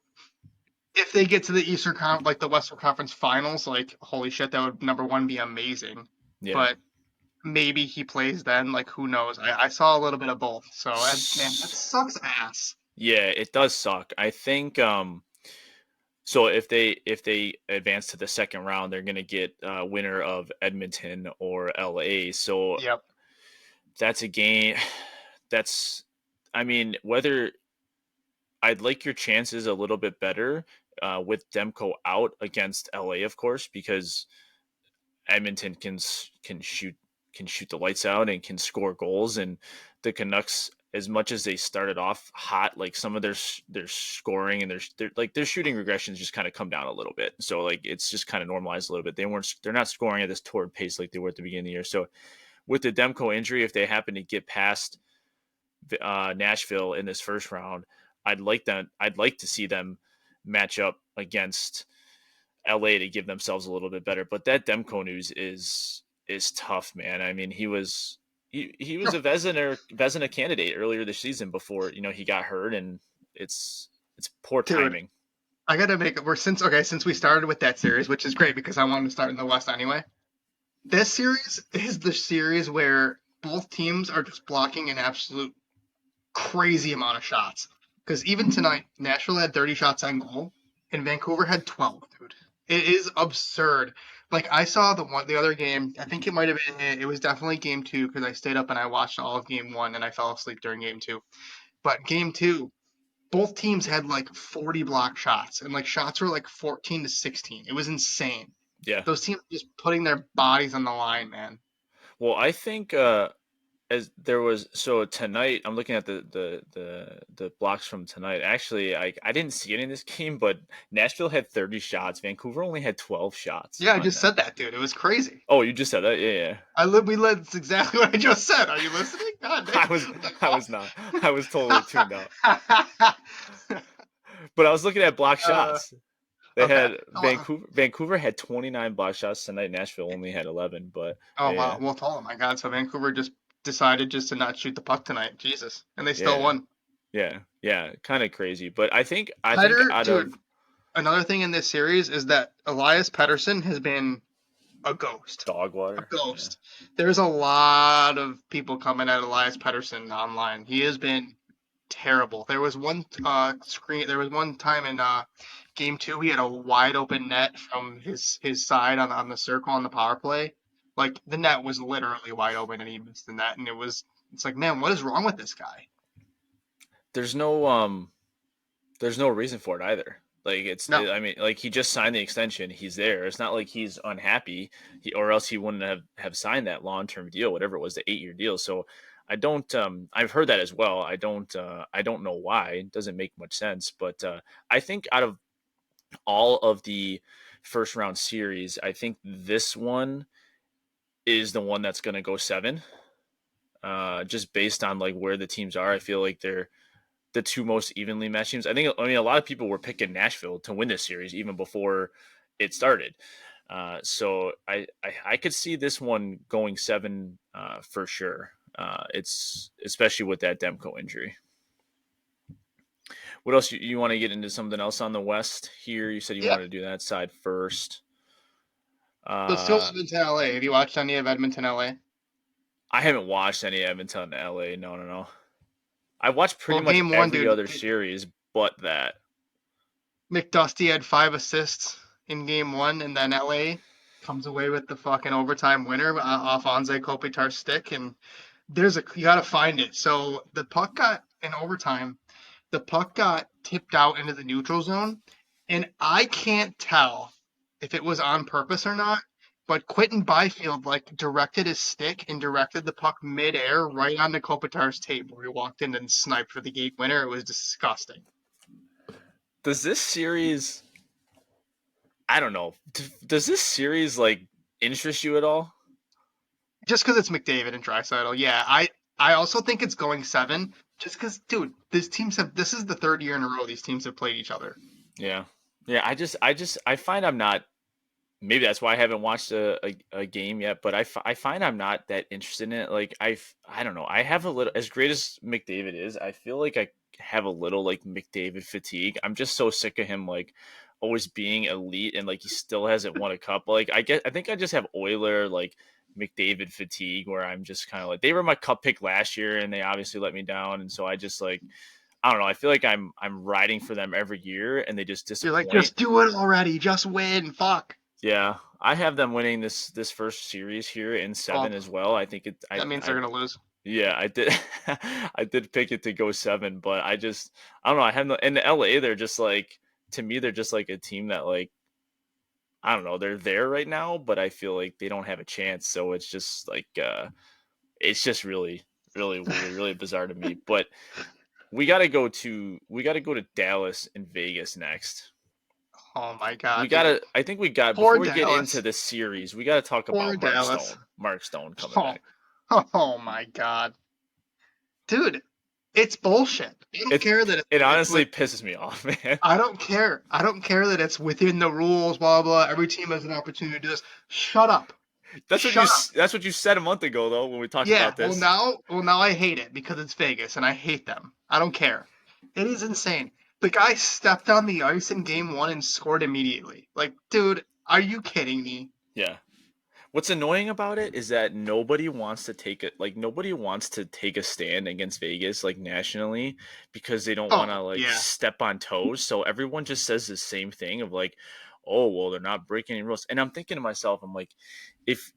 if they get to the like the Western Conference Finals, like holy shit, that would number one be amazing. Yeah. But maybe he plays then, like who knows? I saw a little bit of both. So man, that sucks ass. Yeah, it does suck. I think so if they advance to the second round, they're gonna get winner of Edmonton or LA. So Yep. that's a game. That's I mean whether I'd like your chances a little bit better with Demko out against LA, of course, because Edmonton can shoot the lights out and can score goals, and the Canucks, as much as they started off hot, like some of their scoring and their shooting regressions just kind of come down a little bit. So like it's just kind of normalized a little bit. They're not scoring at this torrid pace like they were at the beginning of the year. So with the Demko injury, if they happen to get past Nashville in this first round, I'd like to see them match up against LA to give themselves a little bit better. But that Demko news is tough, man. I mean, he was a Vezina candidate earlier this season before he got hurt, and it's poor Dude, timing. I gotta make it. Since we started with that series, which is great because I wanted to start in the West anyway. This series is the series where both teams are just blocking an absolute crazy amount of shots. Because even tonight, Nashville had 30 shots on goal, and Vancouver had 12, dude. It is absurd. Like I saw the other game. I think it might have been. It was definitely game two because I stayed up and I watched all of game one and I fell asleep during game two. But game two, both teams had like 40 block shots and like shots were like 14 to 16. It was insane. Yeah. Those teams just putting their bodies on the line, man. Well, I think as there was so tonight I'm looking at the blocks from tonight. Actually, I didn't see it in this game, but Nashville had 30 shots. Vancouver only had 12 shots Yeah, I on just that. said that, dude. It was crazy. Oh, you just said that? Yeah, yeah. We led. That's exactly what I just said. Are you listening? God damn. I was What the I was not. I was totally tuned out. fuck? But I was looking at block uh, shots. They okay. had Vancouver had 29 block shots tonight. Nashville only had 11, but Oh wow. yeah. Well, oh my God. So Vancouver just decided just to not shoot the puck tonight. Jesus, and they still Yeah. won. Yeah. Yeah, kind of crazy, but I think Petter, out dude. of Another thing in this series is that Elias Pettersson has been a ghost. dog A water. Yeah. ghost. There's a lot of people coming at Elias Pettersson online. He has been terrible. There was one screen. There was one time in game two he had a wide open net from his side on the circle on the power play. Like the net was literally wide open and he missed the net, and it's like, man, what is wrong with this guy? There's no reason for it either. Like No, I mean, like he just signed the extension. He's there. It's not like he's unhappy, or else he wouldn't have signed that long term deal, whatever it was, the 8-year deal. So I don't. I've heard that as well. I don't know why. It doesn't make much sense. But I think out of all of the first round series, I think this one is the one that's going to go 7. Just based on like where the teams are, I feel like they're the two most evenly matched teams. I mean, a lot of people were picking Nashville to win this series even before it started. So I could see this one going 7 for sure. It's especially with that Demko injury. What else you want to get into something else on the West here? You said you yeah. wanted to do that side first. Let's go Uh, Edmonton, LA. Have you watched any of Edmonton, LA? I haven't watched any Edmonton, LA. No, no, no. I watched pretty Well, much game one, every dude, other series but that. McDusty had 5 assists in game one, and then LA comes away with the fucking overtime winner off Anze Kopitar's stick. And you got to find it. So the puck got in overtime. The puck got tipped out into the neutral zone, and I can't tell if it was on purpose or not. But Quentin Byfield like directed his stick and directed the puck midair right onto Kopitar's tape where he walked in and sniped for the game winner. It was disgusting. Does this series I don't know. Does this series like interest you at all? Just because it's McDavid and Draisaitl, yeah. I also think it's going 7. Just because, dude, this is the third year in a row these teams have played each other. Yeah, yeah. I find I'm not. Maybe that's why I haven't watched a game yet. But I find I'm not that interested in it. Like I don't know. I have a little, as great as McDavid is, I feel like I have a little like McDavid fatigue. I'm just so sick of him like always being elite and like he still hasn't won a cup. Like I think I just have Oiler like McDavid fatigue where I'm just kind of like they were my cup pick last year and they obviously let me down, and so I just like I don't know. I feel like I'm riding for them every year and they just You're like, disappoint. just do it already. Just win. Fuck. Yeah, I have them winning this first series here in Well, 7 as well. I think it. that means they're I going to lose. yeah, I did. I did pick it to go 7, but I don't know. I have no in LA. They're just like to me. They're just like a team that like I don't know. They're there right now, but I feel like they don't have a chance. So it's just like it's just really weird, really bizarre to me. But we got to go to Dallas and Vegas next. Oh my god, dude. I think we got Poor before we get into Dallas. the series, we got to talk Poor about Dallas. Mark Stone coming Oh, back. oh my god. Dude, it's bullshit. I don't It care that it it's honestly with pisses me off, man. I don't care. I don't care that it's within the rules, blah blah. Every team has an opportunity to do this. Shut up. Shut up. That's what you said a month ago though when we talked Yeah, about this. well now I hate it because it's Vegas and I hate them. I don't care. It is insane. The guy stepped on the ice in game 1 and scored immediately. Like, dude, are you kidding me? Yeah. What's annoying about it is that nobody wants to take a stand against Vegas like nationally because they don't want Oh, to like yeah. step on toes. So everyone just says the same thing of like, "Oh, well, they're not breaking any rules." And I'm thinking to myself, I'm like, if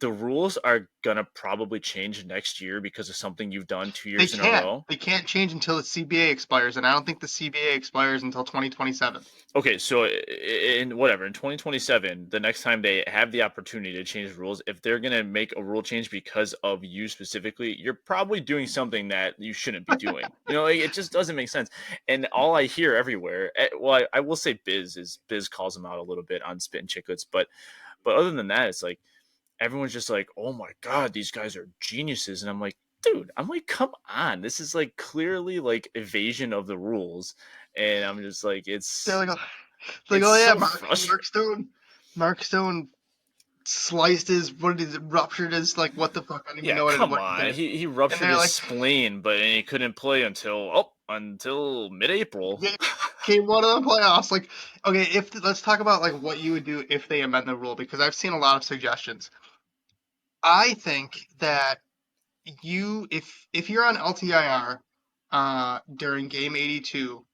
the rules are gonna probably change next year because of something you've done 2 years in a row. They can't change until the CBA expires, and I don't think the CBA expires until 2027. Okay, so in whatever in 2027, the next time they have the opportunity to change rules, if they're gonna make a rule change because of you specifically, you're probably doing something that you shouldn't be doing. You know, like, it just doesn't make sense. And all I hear everywhere, well, I will say Biz calls them out a little bit on Spit and Chicklets, but other than that, it's like everyone's just like, "Oh my god, these guys are geniuses," and I'm like, dude, I'm like, come on, this is like clearly like evasion of the rules, and I'm just like, They're like, it's oh yeah, so frustrating. Mark Stone sliced his, ruptured his, like, what the fuck? I don't even Yeah, know come what he on, did. he And ruptured they're his like, spleen, but he couldn't play until mid-April. game 1 of the playoffs. Like, okay, let's talk about like what you would do if they amend the rule because I've seen a lot of suggestions. I think that if you're on LTIR during game 82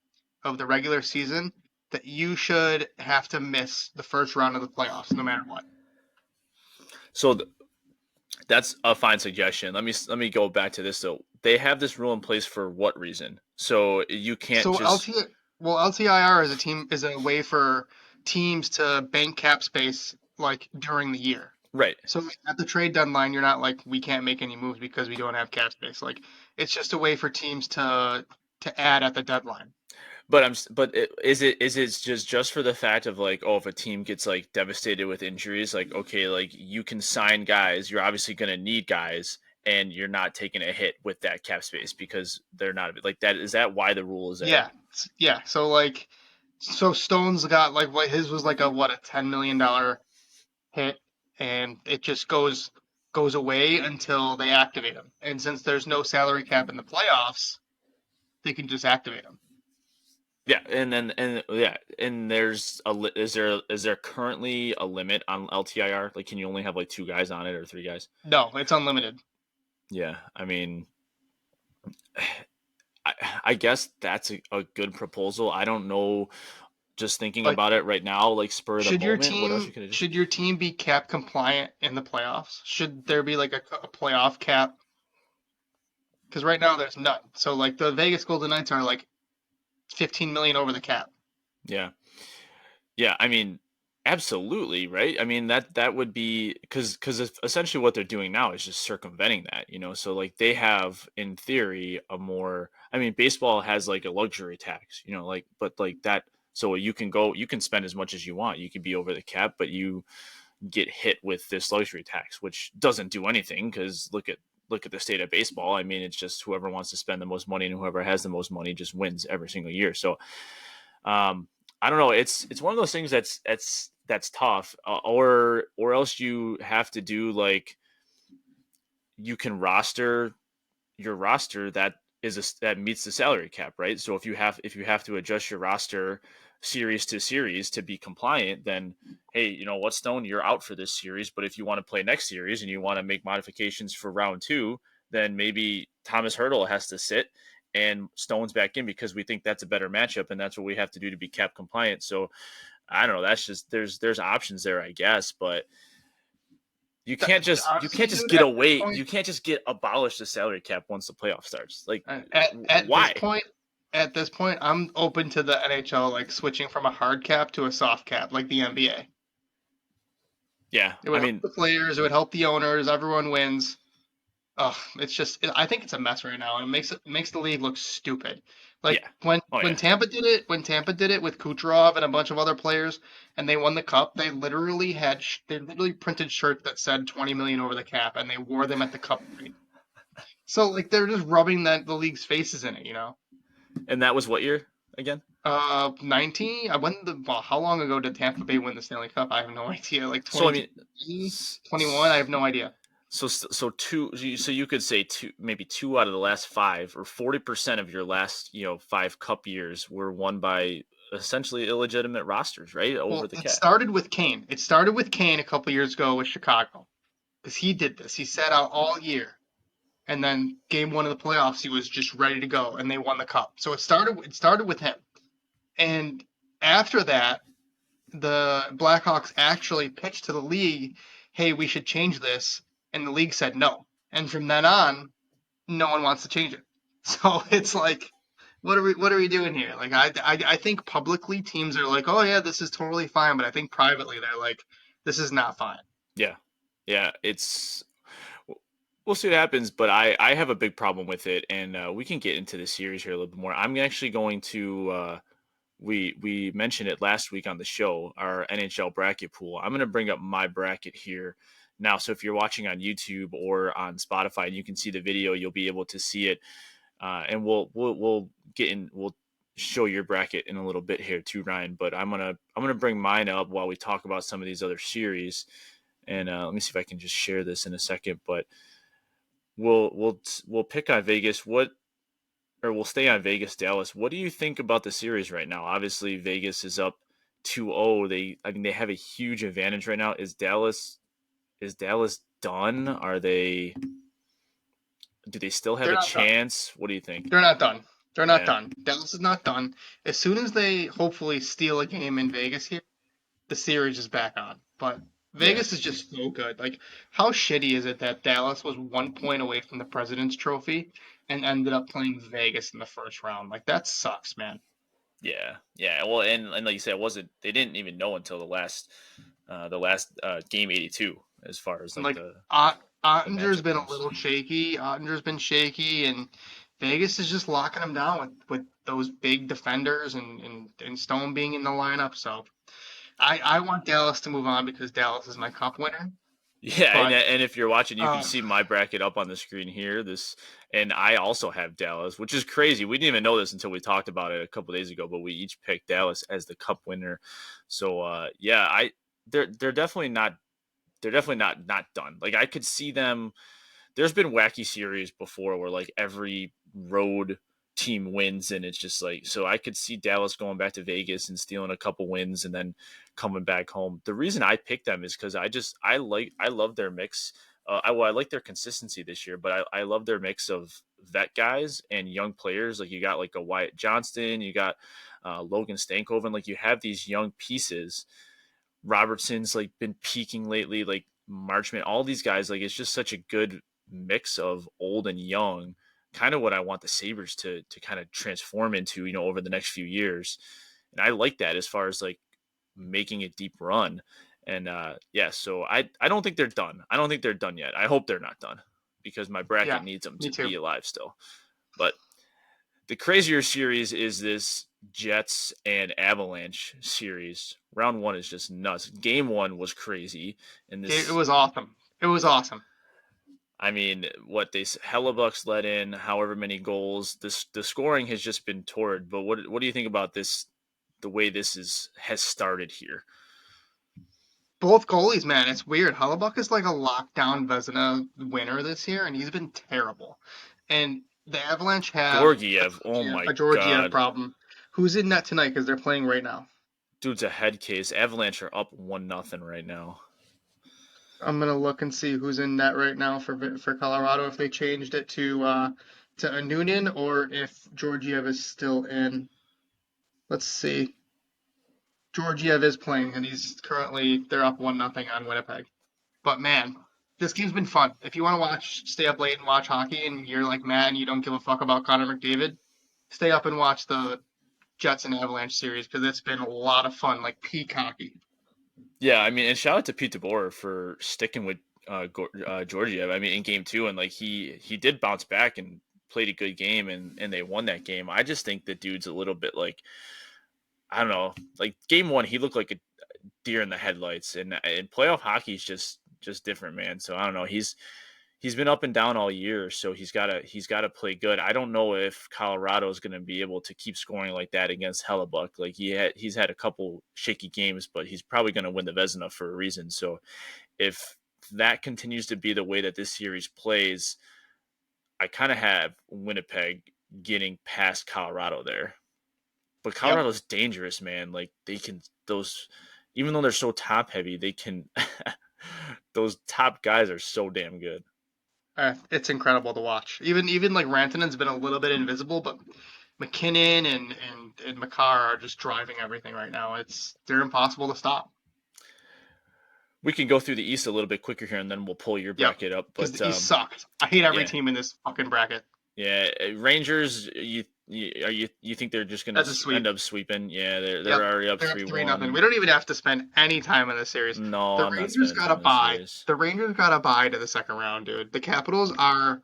of the regular season, that you should have to miss the first round of the playoffs no matter what. So that's a fine suggestion. Let me go back to this though. They have this rule in place for what reason? So you can't So just LTIR is a way for teams to bank cap space like during the year. right. So at the trade deadline, you're not like we can't make any moves because we don't have cap space. Like it's just a way for teams to add at the deadline. Is it just for the fact of like, oh, if a team gets like devastated with injuries, like okay, like you can sign guys, you're obviously going to need guys, and you're not taking a hit with that cap space because they're not like that. Is that why the rule is there? Yeah. So Stone's got like what his was like a $10 million hit, and it just goes away until they activate him. And since there's no salary cap in the playoffs, they can just activate him. Yeah, and is there currently a limit on LTIR? Like, can you only have like two guys on it or three guys? No, it's unlimited. Yeah, I mean, I, I guess that's a good proposal. I don't know. Just thinking Like about it right now, like spur of the moment, what else you could have just? should your team be cap compliant in the playoffs? Should there be like a playoff cap? Because right now there's none. So like the Vegas Golden Knights are like 15 million over the cap. Yeah, yeah. I mean, absolutely, right? I mean that would be because essentially what they're doing now is just circumventing that, you know. So like they have in theory a more. I mean, baseball has like a luxury tax, you know, like but like that. So you can spend as much as you want. You could be over the cap, but you get hit with this luxury tax, which doesn't do anything because look at the state of baseball. I mean, it's just whoever wants to spend the most money and whoever has the most money just wins every single year. So I don't know. It's one of those things that's tough, or else you have to do like you can roster your roster that meets the salary cap, right? So if you have to adjust your roster series to series to be compliant, then hey, you know what, Stone, you're out for this series. But if you want to play next series and you want to make modifications for round two, then maybe Thomas Hurdle has to sit and Stone's back in because we think that's a better matchup and that's what we have to do to be cap compliant. So I don't know. That's just there's options there, I guess, but you Honestly, can't just dude, get at this away. point, You can't just get abolish the salary cap once the playoff starts. Like, at this why? point, I'm open to the NHL like switching from a hard cap to a soft cap, like the NBA. Yeah, It I would help mean, the players. It would help the owners. Everyone wins. Oh, I think it's a mess right now, and it makes the league look stupid. Like yeah, when oh when yeah, Tampa did it with Kucherov and a bunch of other players, and they won the cup. They literally printed shirts that said 20 million over the cap, and they wore them at the cup parade. So like they're just rubbing the league's faces in it, you know. and that was what year again? 19. I won the well, how long ago did Tampa Bay win the Stanley Cup? I have no idea. Like So I 22, mean, 21. I have no idea. so two, so you could say two, maybe two out of the last five, or 40% of your last, five cup years were won by essentially illegitimate rosters, right, over Well, the it cap. started with Kane. It started with Kane a couple years ago with Chicago because he did this. He sat out all year, and then game one of the playoffs, he was just ready to go, and they won the cup. So it started with him, and after that, the Blackhawks actually pitched to the league, "Hey, we should change this," and the league said no. And from then on, no one wants to change it. So it's like, what are we doing here? Like I think publicly teams are like, oh yeah, this is totally fine, but I think privately they're like, this is not fine. Yeah, yeah, we'll see what happens, but I have a big problem with it, and we can get into the series here a little bit more. I'm actually going to we mentioned it last week on the show, our NHL bracket pool. I'm going to bring up my bracket here now. So if you're watching on YouTube or on Spotify and you can see the video, you'll be able to see it. And we'll get in. We'll show your bracket in a little bit here too, Ryan. But I'm gonna bring mine up while we talk about some of these other series. And let me see if I can just share this in a second. But we'll pick on Vegas. We'll stay on Vegas, Dallas. What do you think about the series right now? Obviously, Vegas is up 2-0. They have a huge advantage right now. Is Dallas done? Do they still have They're a not done. chance? What do you think? They're not done. They're not Yeah. done. Dallas is not done. As soon as they hopefully steal a game in Vegas here, the series is back on. But Yeah. Vegas is just so good. Like, how shitty is it that Dallas was 1 point away from the President's Trophy and ended up playing Vegas in the first round? Like, that sucks, man. Yeah, yeah. Well, and like you said, it wasn't. They didn't even know until the last game 82, as far as And like like, the Ottinger's matchup been a goes. little shaky. Ottinger's been shaky, and Vegas is just locking him down with those big defenders and Stone being in the lineup. So I want Dallas to move on because Dallas is my cup winner. Yeah, But and if you're watching, you can uh, see my bracket up on the screen here. This, and I also have Dallas, which is crazy. We didn't even know this until we talked about it a couple days ago. But we each picked Dallas as the cup winner. So yeah, they're definitely not not done. Like I could see them. There's been wacky series before where like every road team wins and it's just like, so I could see Dallas going back to Vegas and stealing a couple wins and then coming back home. The reason I picked them is because I love their mix. I like their consistency this year, but I love their mix of vet guys and young players. Like you got like a Wyatt Johnston, you got Logan Stankoven. Like you have these young pieces. Robertson's like been peaking lately. Like Marchman, all these guys. Like it's just such a good mix of old and young. Kind of what I want the Sabres to kind of transform into, over the next few years. And I like that as far as like making a deep run. And yeah, so I don't think they're done. I don't think they're done yet. I hope they're not done because my bracket yeah, needs them me to too. be alive still. But the crazier series is this Jets and Avalanche series. Round one is just nuts. Game one was crazy, and It this, was awesome. It was awesome. I mean, what they Hellebuck's let in, however many goals. The scoring has just been torrid. But what do you think about this? The way this has started here. Both goalies, man, it's weird. Hellebuck is like a lockdown Vezina winner this year, and he's been terrible. And the Avalanche have Gorgiev, oh A my Georgiev god, problem. Who's in net tonight? Because they're playing right now. dude's a head case. Avalanche are up 1-0 right now. I'm gonna look and see who's in net right now for Colorado. If they changed it to a Noonan or if Georgiev is still in. Let's see. Georgiev is playing, and they're up 1-0 on Winnipeg. But man, this game's been fun. If you want to stay up late and watch hockey, and you're like Matt and you don't give a fuck about Connor McDavid, stay up and watch the Jets and Avalanche series because it's been a lot of fun, like peak hockey. Yeah, I mean, and shout out to Pete DeBoer for sticking with Georgiev. I mean, in game two, and like he did bounce back and played a good game, and they won that game. I just think the dude's a little bit like, I don't know, like game one, he looked like a deer in the headlights, and playoff hockey is just different, man. So I don't know, he's been up and down all year, so he's got to play good. I don't know if Colorado is going to be able to keep scoring like that against Hellebuck. Like he's had a couple shaky games, but he's probably going to win the Vezina for a reason. So if that continues to be the way that this series plays, I kind of have Winnipeg getting past Colorado there. But Yep. Colorado's dangerous, man. Like they can those, even though they're so top heavy, they can. Those top guys are so damn good. It's incredible to watch. Even like Rantanen's been a little bit invisible, but McKinnon and Makar are just driving everything right now. They're impossible to stop. We can go through the East a little bit quicker here, and then we'll pull your Yep. bracket up. Because But the East sucked. I hate every yeah, team in this fucking bracket. yeah, Rangers. You think they're just gonna That's a end sweep. up sweeping? Yeah, they're Yep. already up They're up three 3-0. We one. don't even have to spend any time in this series. No, The I'm not Rangers spending got a time in the bye. series. The Rangers got a bye to the second round, dude. The Capitals are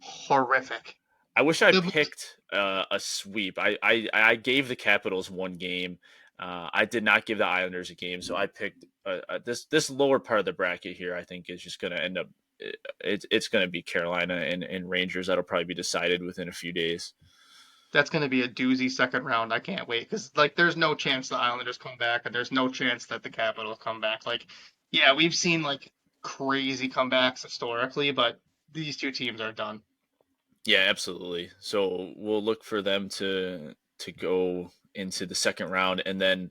horrific. I wish I The Blues, picked a sweep. I gave the Capitals one game. I did not give the Islanders a game, so I picked this lower part of the bracket here. I think is just going to end up. It's going to be Carolina and Rangers. That'll probably be decided within a few days. that's going to be a doozy second round. I can't wait because like there's no chance the Islanders come back, and there's no chance that the Capitals come back. Like, yeah, we've seen like crazy comebacks historically, but these two teams are done. Yeah, absolutely. So we'll look for them to go into the second round, and then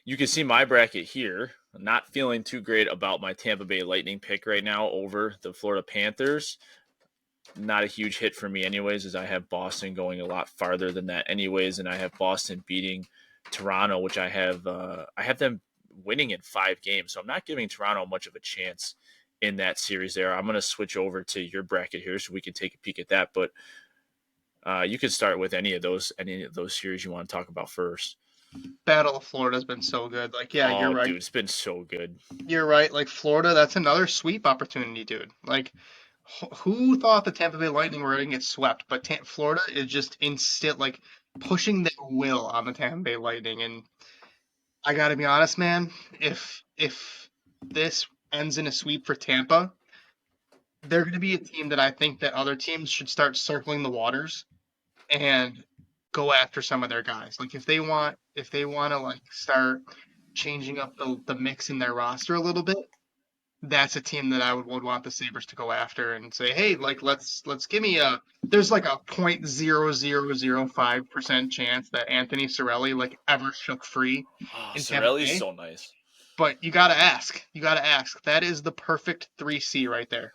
you can see my bracket here. Not feeling too great about my Tampa Bay Lightning pick right now over the Florida Panthers. Not a huge hit for me, anyways, as I have Boston going a lot farther than that, anyways, and I have Boston beating Toronto, which I have them winning in 5 games. So I'm not giving Toronto much of a chance in that series there. I'm going to switch over to your bracket here so we can take a peek at that. But you could start with any of those series you want to talk about first. Battle of Florida has been so good. Like, yeah, you're Oh, right. dude, it's been so good. You're right. Like Florida, that's another sweep opportunity, dude. Like, who thought the Tampa Bay Lightning were going to get swept? But Florida is just instant, like pushing their will on the Tampa Bay Lightning. And I got to be honest, man. If this ends in a sweep for Tampa, they're going to be a team that I think that other teams should start circling the waters and go after some of their guys. Like if they want to like start changing up the mix in their roster a little bit, that's a team that I would want the Sabres to go after and say, hey, like let's give me a there's like a 0.0005% chance that Anthony Cirelli like ever shook free Oh, in Tampa Cirelli's Bay. so nice. But you gotta ask. You gotta ask. That is the perfect 3C right there.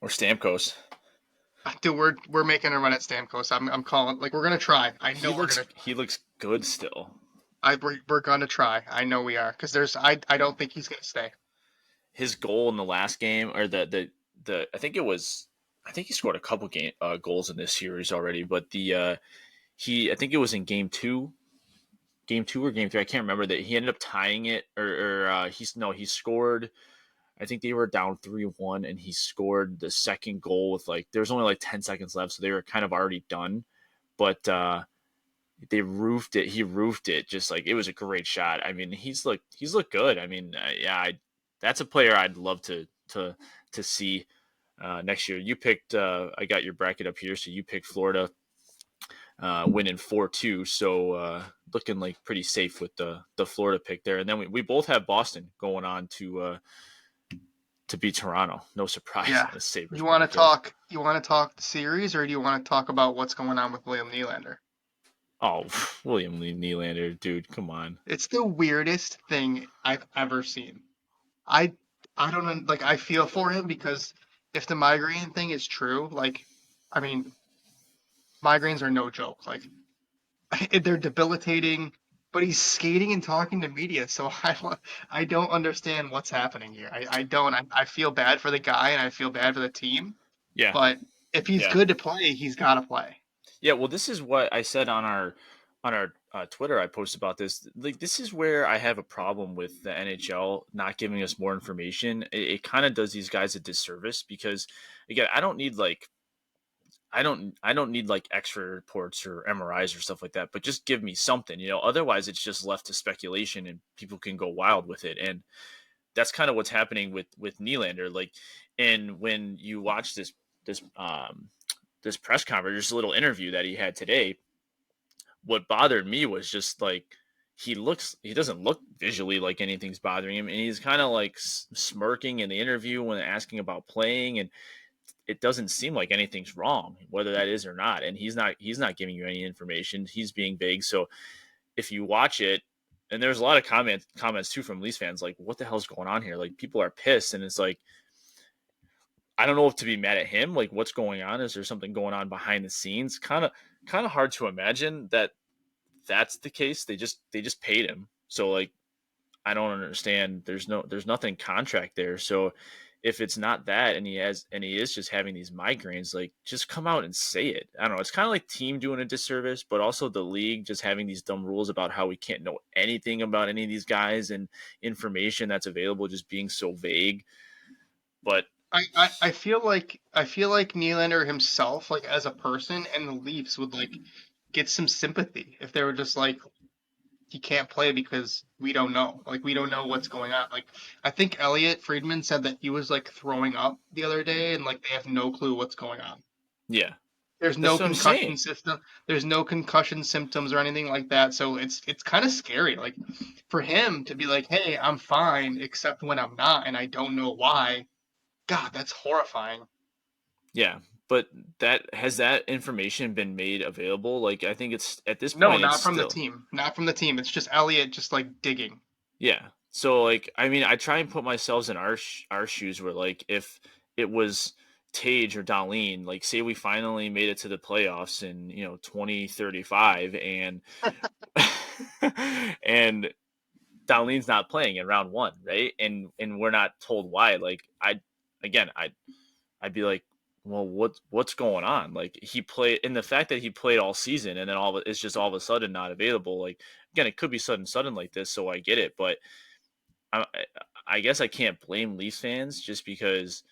Or Stamkos. Dude, we're making a run at Stamkos. I'm calling like we're gonna try. I know we're gonna He looks good still. we're gonna try. I know we are because I don't think he's gonna stay. His goal in the last game, or the I think he scored a couple goals in this series already, but I think it was in game two or game three, I can't remember, that he ended up tying it, or he scored. I think they were down 3-1, and he scored the second goal with there was only like 10 seconds left, so they were kind of already done. But they roofed it. He roofed it, just like it was a great shot. I mean, he's looked good. I mean, that's a player I'd love to see next year. You picked. I got your bracket up here, so you picked Florida winning 4-2. So looking like pretty safe with the Florida pick there. And then we both have Boston going on to beat Toronto. No surprise Yeah. on the Sabres You want to bracket. talk? You want to talk the series, or do you want to talk about what's going on with William Nylander? Oh, William Nylander, dude, come on. It's the weirdest thing I've ever seen. I I don't know, like I feel for him because if the migraine thing is true, like I mean, migraines are no joke. Like they're debilitating, but he's skating and talking to media, so I don't understand what's happening here. I don't. I feel bad for the guy and I feel bad for the team, Yeah, but if he's yeah. good to play, he's got to play. Yeah, well, this is what I said on our Twitter. I posted about this. Like, this is where I have a problem with the NHL not giving us more information. It kind of does these guys a disservice because, again, I don't need like extra reports or MRIs or stuff like that. But just give me something, Otherwise, it's just left to speculation and people can go wild with it. And that's kind of what's happening with Nylander. Like, and when you watch this press conference, this little interview that he had today, what bothered me was just like he doesn't look visually like anything's bothering him, and he's kind of like smirking in the interview when asking about playing, and it doesn't seem like anything's wrong, whether that is or not. And he's not giving you any information. He's being vague. So if you watch it, and there's a lot of comments too from Leafs fans, like, what the hell's going on here? Like, people are pissed, and it's like, I don't know if to be mad at him, like, what's going on? Is there something going on behind the scenes? Kind of hard to imagine that that's the case. They just paid him. So, like, I don't understand. There's nothing contract there. So if it's not that, and he is just having these migraines, like, just come out and say it. I don't know. It's kind of like team doing a disservice, but also the league just having these dumb rules about how we can't know anything about any of these guys, and information that's available just being so vague. But I feel like Nylander himself, like as a person, and the Leafs would like get some sympathy if they were just like he can't play because we don't know. Like we don't know what's going on. Like I think Elliot Friedman said that he was like throwing up the other day and like they have no clue what's going on. yeah, There's no that's what I'm concussion saying. system. There's no concussion symptoms or anything like that. So it's kind of scary. Like for him to be like, "Hey, I'm fine except when I'm not and I don't know why." God, that's horrifying. Yeah, but that information been made available? Like, I think it's at this No, point it's not from the still. team. Not from the team. It's just Elliot just like digging. Yeah. So, like, I mean, I try and put myself in our shoes where, like, if it was Tage or Darlene, like, say we finally made it to the playoffs in 2035, and and Darlene's not playing in round 1, right? And we're not told why. Like I'd be like, well, what's going on? Like he played, and the fact that he played all season, and then it's just all of a sudden not available. Like again, it could be sudden like this, so I get it, but I, I guess I can't blame Leafs fans just because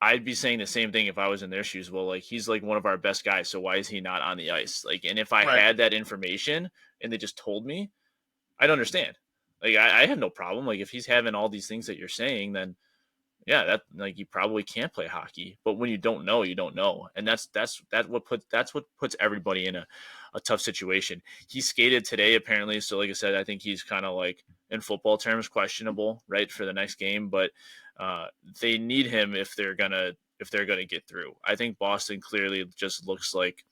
I'd be saying the same thing if I was in their shoes. Well, like he's like one of our best guys, so why is he not on the ice? Like, and if I Right. had that information and they just told me, I'd understand. Like I have no problem. Like if he's having all these things that you're saying, then yeah, that like you probably can't play hockey. But when you don't know, you don't know, and that's what puts everybody in a tough situation. He skated today apparently, so like I said, I think he's kind of like in football terms questionable, right, for the next game. But they need him if they're gonna get through. I think Boston clearly just looks like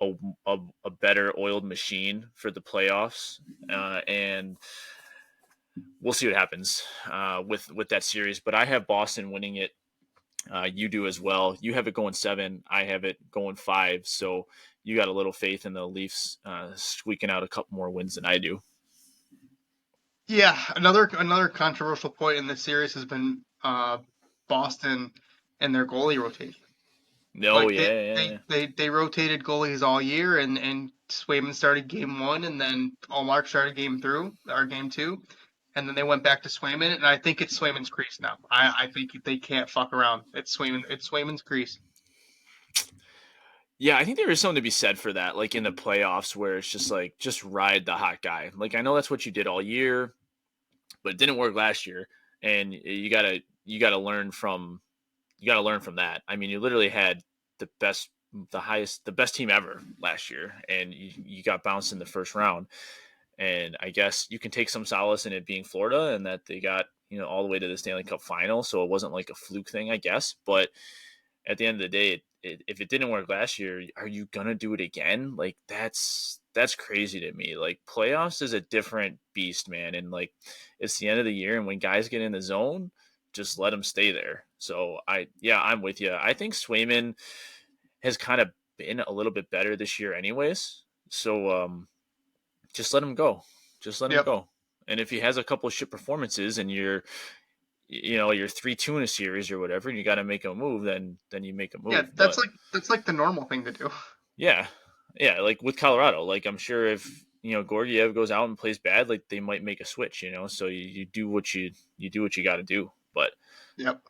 a, a better oiled machine for the playoffs, and we'll see what happens with that series. But I have Boston winning it. You do as well. You have it going 7. I have it going 5. So you got a little faith in the Leafs squeaking out a couple more wins than I do. Yeah, another controversial point in this series has been Boston and their goalie rotation. No, Like yeah. they rotated goalies all year, and Swayman started game 1, and then Allmark started game 2, and then they went back to Swayman, and I think it's Swayman's crease now. I think they can't fuck around. It's Swayman's crease. Yeah, I think there is something to be said for that, like in the playoffs where it's just like, just ride the hot guy. Like I know that's what you did all year, but it didn't work last year. And you gotta learn from that. I mean, you literally had the best team ever last year, and you got bounced in the first round. And I guess you can take some solace in it being Florida and that they got all the way to the Stanley Cup final, so it wasn't like a fluke thing, I guess. But at the end of the day, if it didn't work last year, are you gonna do it again? Like that's crazy to me. Like playoffs is a different beast, man, and like it's the end of the year, and when guys get in the zone, just let them stay there. So I'm with you. I think Swayman has kind of been a little bit better this year, anyways. So just let him go. Just let him Yep. go. And if he has a couple of shit performances and you're 3-2 in a series or whatever, and you got to make a move, then you make a Yeah, move. But that's like the normal thing to do. yeah, yeah, like with Colorado, like I'm sure if Gordiev goes out and plays bad, like they might make a switch. So you do what you do what you got to do. But Yep.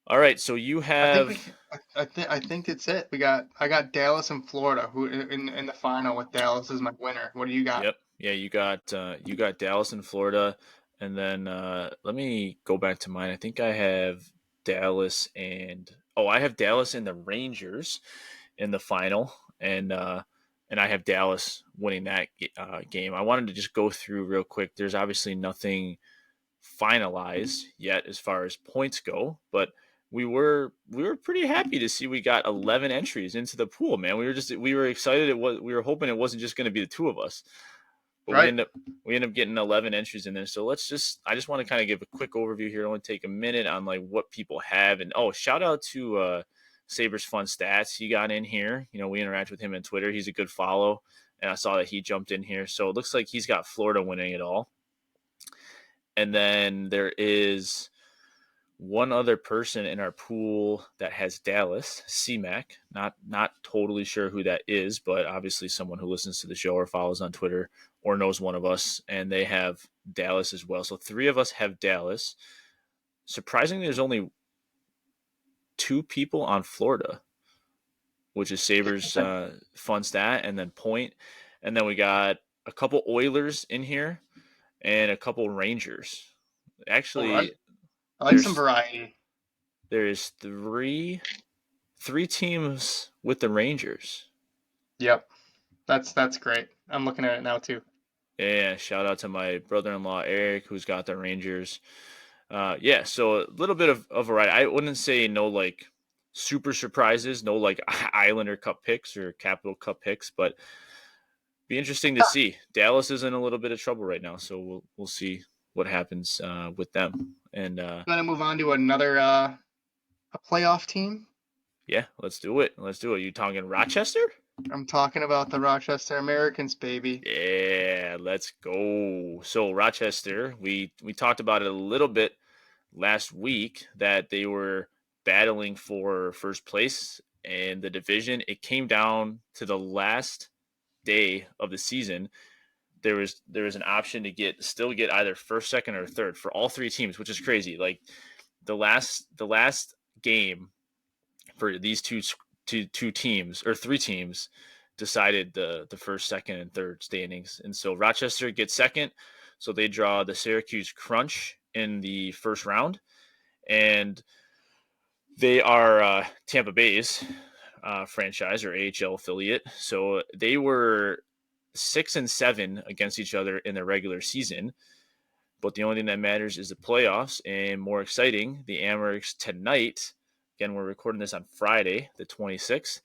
all right, so you I think we have can, I think it's it. I got Dallas and Florida who in the final with Dallas as my winner. What do you got? yep, yeah, you got Dallas and Florida, and then let me go back to mine. I think I have Dallas I have Dallas and the Rangers in the final, and I have Dallas winning that game. I wanted to just go through real quick. There's obviously nothing finalized yet as far as points go, but we were pretty happy to see we got 11 entries into the pool, man. We were excited. We were hoping it wasn't just going to be the two of us, but we Right? end up we end up getting 11 entries in there. So I just want to kind of give a quick overview here. I want to take a minute on like what people have, and shout out to Sabres Fun Stats. He got in here. We interact with him on Twitter. He's a good follow, and I saw that he jumped in here. So it looks like he's got Florida winning it all. And then there is one other person in our pool that has Dallas, CMAC. Not totally sure who that is, but obviously someone who listens to the show or follows on Twitter or knows one of us, and they have Dallas as well. So 3 of us have Dallas. Surprisingly, there's only 2 people on Florida, which is Sabres Interesting. Fun Stat, and then Point. And then we got a couple Oilers in here and a couple Rangers. All right. Actually, I like some there's variety. there's three teams with the Rangers. Yep. That's great. I'm looking at it now too. Yeah, shout out to my brother-in-law Eric, who's got the Rangers. Yeah, so a little bit of variety. I wouldn't say no like super surprises, no like Islander Cup picks or Capital Cup picks, but be interesting to see. Dallas is in a little bit of trouble right now, so we'll see what happens with them. And Gonna move on to another a playoff team. yeah, let's do it. Let's do it. You talking Rochester? I'm talking about the Rochester Americans, baby. Yeah, let's go. So Rochester, we talked about it a little bit last week that they were battling for first place in the division. It came down to the last day of the season. There was an option to get either first, second, or third for all three teams, which is crazy. Like the last game for these two teams or three teams decided the first, second, and third standings. And so Rochester gets second, so they draw the Syracuse Crunch in the first round, and they are Tampa Bay's franchise or AHL affiliate. So they were 6-7 against each other in the regular season. But the only thing that matters is the playoffs, and more exciting, the Amerks tonight. Again, we're recording this on Friday, the 26th.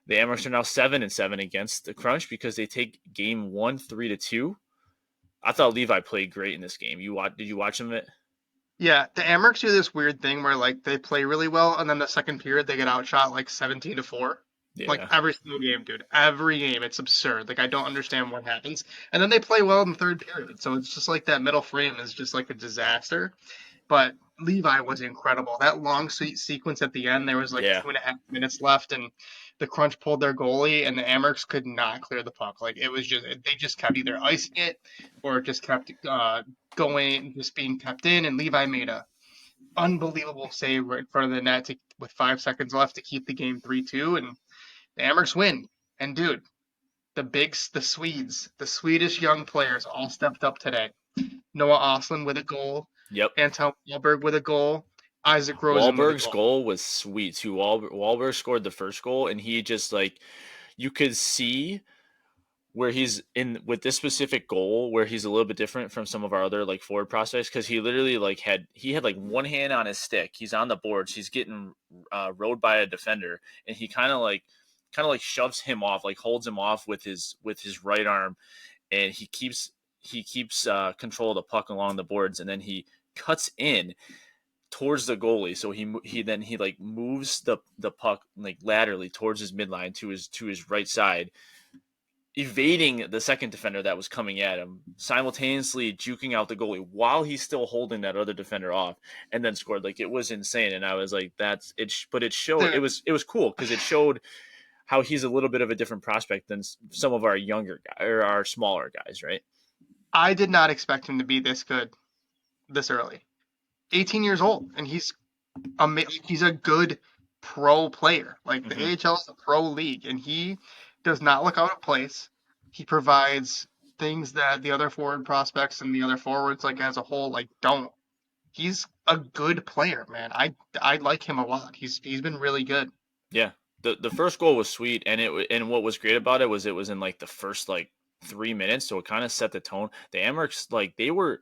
The Amerks are now 7-7 against the Crunch because they take game one 3-2. I thought Levi played great in this game. Did you watch him? Yeah, the Amerks do this weird thing where like they play really well, and then the second period they get outshot like 17-4. Like Yeah, every single game, dude. Every game, it's absurd. Like I don't understand what happens. And then they play well in the third period. So it's just like that middle frame is just like a disaster. But Levi was incredible. That long sweet sequence at the end, there was like yeah, 2.5 minutes left, and the Crunch pulled their goalie, and the Amerks could not clear the puck. Like it was just they just kept either icing it or it just kept going, just being kept in. And Levi made a unbelievable save right in front of the net with 5 seconds left to keep the game 3-2, and the Amerks win. And dude, the Swedes, the Swedish young players all stepped up today. Noah Oslin with a goal, yep. Anton Wahlberg with a goal, Isaac Rosen with a Wahlberg's goal. goal was sweet too. Wahlberg scored the first goal, and he just like you could see where he's in with this specific goal where he's a little bit different from some of our other like forward prospects because he literally like had like one hand on his stick. He's on the boards. He's getting rode by a defender, and he kind of like shoves him off, like holds him off with his right arm, and he keeps control of the puck along the boards, and then he cuts in towards the goalie. So he like moves the puck like laterally towards his midline to his right side, evading the second defender that was coming at him, simultaneously juking out the goalie while he's still holding that other defender off, and then scored. Like it was insane, and I was like, "That's it." But it showed it Dude, was cool because it showed how he's a little bit of a different prospect than some of our younger guys or our smaller guys, right? I did not expect him to be this good this early. 18 years old, and he's a good pro player. Like the Mm-hmm. AHL is a pro league, and he does not look out of place. He provides things that the other forward prospects and the other forwards, like as a whole, like don't. He's a good player, man. I like him a lot. He's been really good. Yeah, the first goal was sweet, and and what was great about it was in like the first like 3 minutes, so it kind of set the tone. The Amerks like they were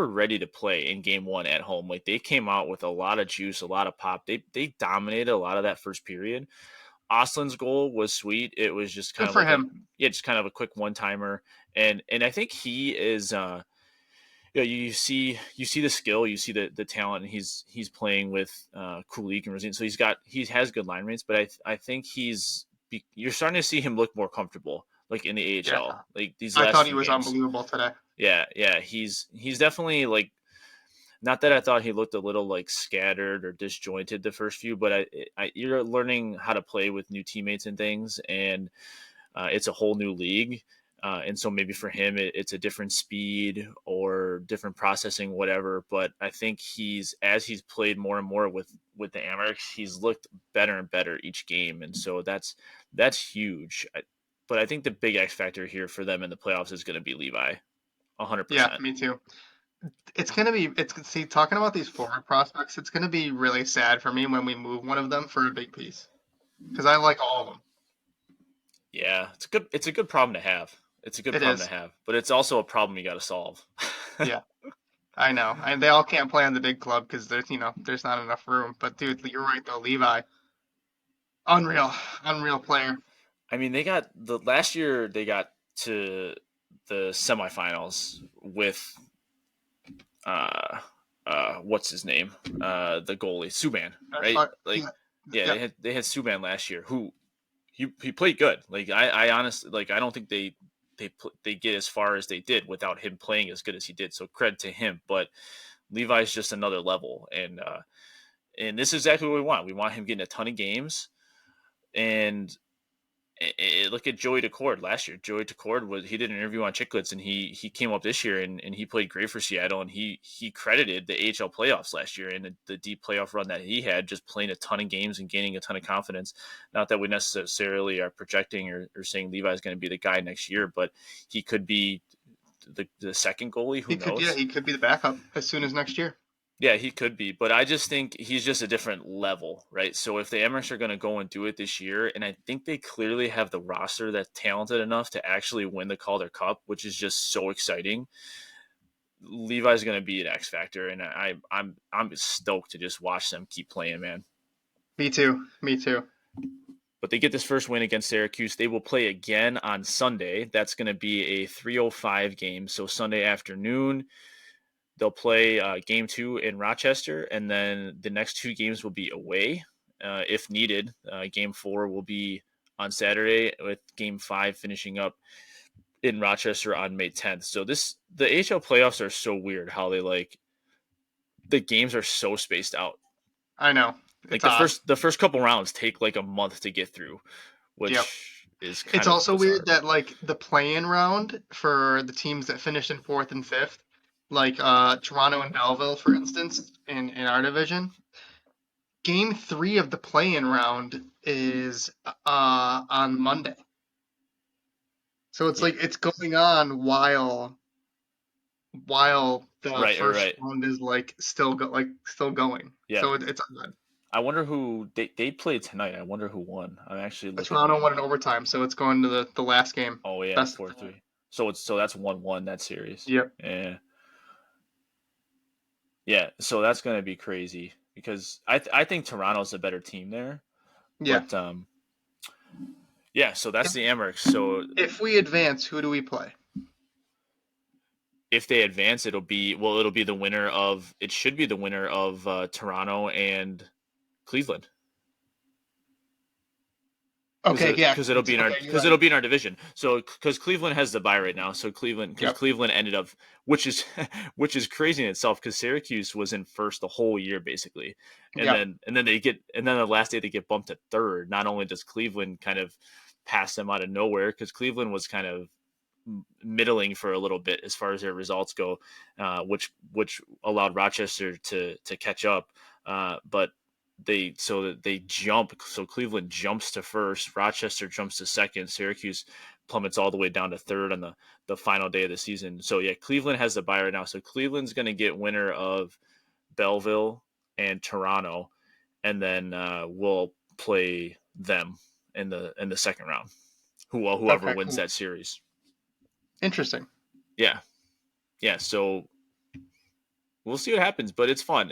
ready to play in game one at home. Like they came out with a lot of juice, a lot of pop. They dominated a lot of that first period. Oslin's goal was sweet. It was just kind Good of for like a him. yeah, just kind of a quick one timer, and I think he is yeah, you see the skill, you see the talent, and he's playing with Kulik and Rosine, so he has good line rates, but I think you're starting to see him look more comfortable, like in the Yeah, AHL, like these I last thought he few was games. unbelievable today. Yeah, he's definitely like not that I thought he looked a little like scattered or disjointed the first few, but you're learning how to play with new teammates and things, and it's a whole new league. And so maybe for him, it's a different speed or different processing, whatever. But I think as he's played more and more with the Amerks, he's looked better and better each game. And so that's huge. But I think the big X factor here for them in the playoffs is going to be Levi, Yeah, 100%. me too. It's see, talking about these forward prospects, it's gonna be really sad for me when we move one of them for a big piece because I like all of them. Yeah, it's a good problem to have. It's a good It problem to is. have, but it's also a problem you got to solve. Yeah, I know. And they all can't play on the big club because there's not enough room. But dude, you're right though. Levi, unreal, unreal player. I mean, they got the last year they got to the semifinals with uh what's his name? The goalie, Subban, I right? thought, Like yeah, yeah, yeah, they had Subban last year who he played good. Like I honestly like I don't think they get as far as they did without him playing as good as he did. So credit to him. But Levi's just another level, and this is exactly what we want. We want him getting a ton of games, and look at Joey Decord last year. Joey Decord he did an interview on Chicklets, and he came up this year and he played great for Seattle, and he credited the AHL playoffs last year and the deep playoff run that he had, just playing a ton of games and gaining a ton of confidence. Not that we necessarily are projecting or saying Levi's going to be the guy next year, but he could be the second goalie. Who knows? He could be the backup as soon as next year. Yeah, he could be, but I just think he's just a different level, right? So if the Amerks are going to go and do it this year, and I think they clearly have the roster that's talented enough to actually win the Calder Cup, which is just so exciting. Levi's going to be an X factor, and I'm stoked to just watch them keep playing, man. Me too. But they get this first win against Syracuse. They will play again on Sunday. That's going to be a 3:05 game, so Sunday afternoon. They'll play game 2 in Rochester, and then the next 2 games will be away if needed. Game 4 will be on Saturday, with game 5 finishing up in Rochester on May 10th. So the AHL playoffs are so weird how the games are so spaced out. I know. Like the first couple rounds take like a month to get through, which is kind it's of also bizarre. weird that like the play-in round for the teams that finished in 4th and 5th, like Toronto and Belleville, for instance, in our division. Game 3 of the play-in round is on Monday. So it's like it's going on while the first round is like still going. Yeah. So it's odd. I wonder who they played tonight. I wonder who won. I'm actually looking. Toronto won in overtime, so it's going to the last game. Oh yeah, 4-3. So that's 1-1 that series. Yep. Yeah. Yeah. So that's gonna be crazy because I think Toronto's a better team there. Yeah. But yeah. So that's the Amerks. So if we advance, who do we play? If they advance, it'll be the winner of. It should be the winner of Toronto and Cleveland. Okay, yeah, because it'll be in our division. So because Cleveland has the bye right now, so Cleveland ended up, which is crazy in itself, because Syracuse was in first the whole year basically, and then the last day they get bumped to third. Not only does Cleveland kind of pass them out of nowhere, because Cleveland was kind of middling for a little bit as far as their results go, which allowed Rochester to catch up, but they jump. So Cleveland jumps to first, Rochester jumps to second, Syracuse plummets all the way down to third on the final day of the season. So yeah, Cleveland has the bye right now. So Cleveland's going to get winner of Belleville and Toronto, and then we'll play them in the second round. Whoever wins that series. Interesting. Yeah. So we'll see what happens, but it's fun.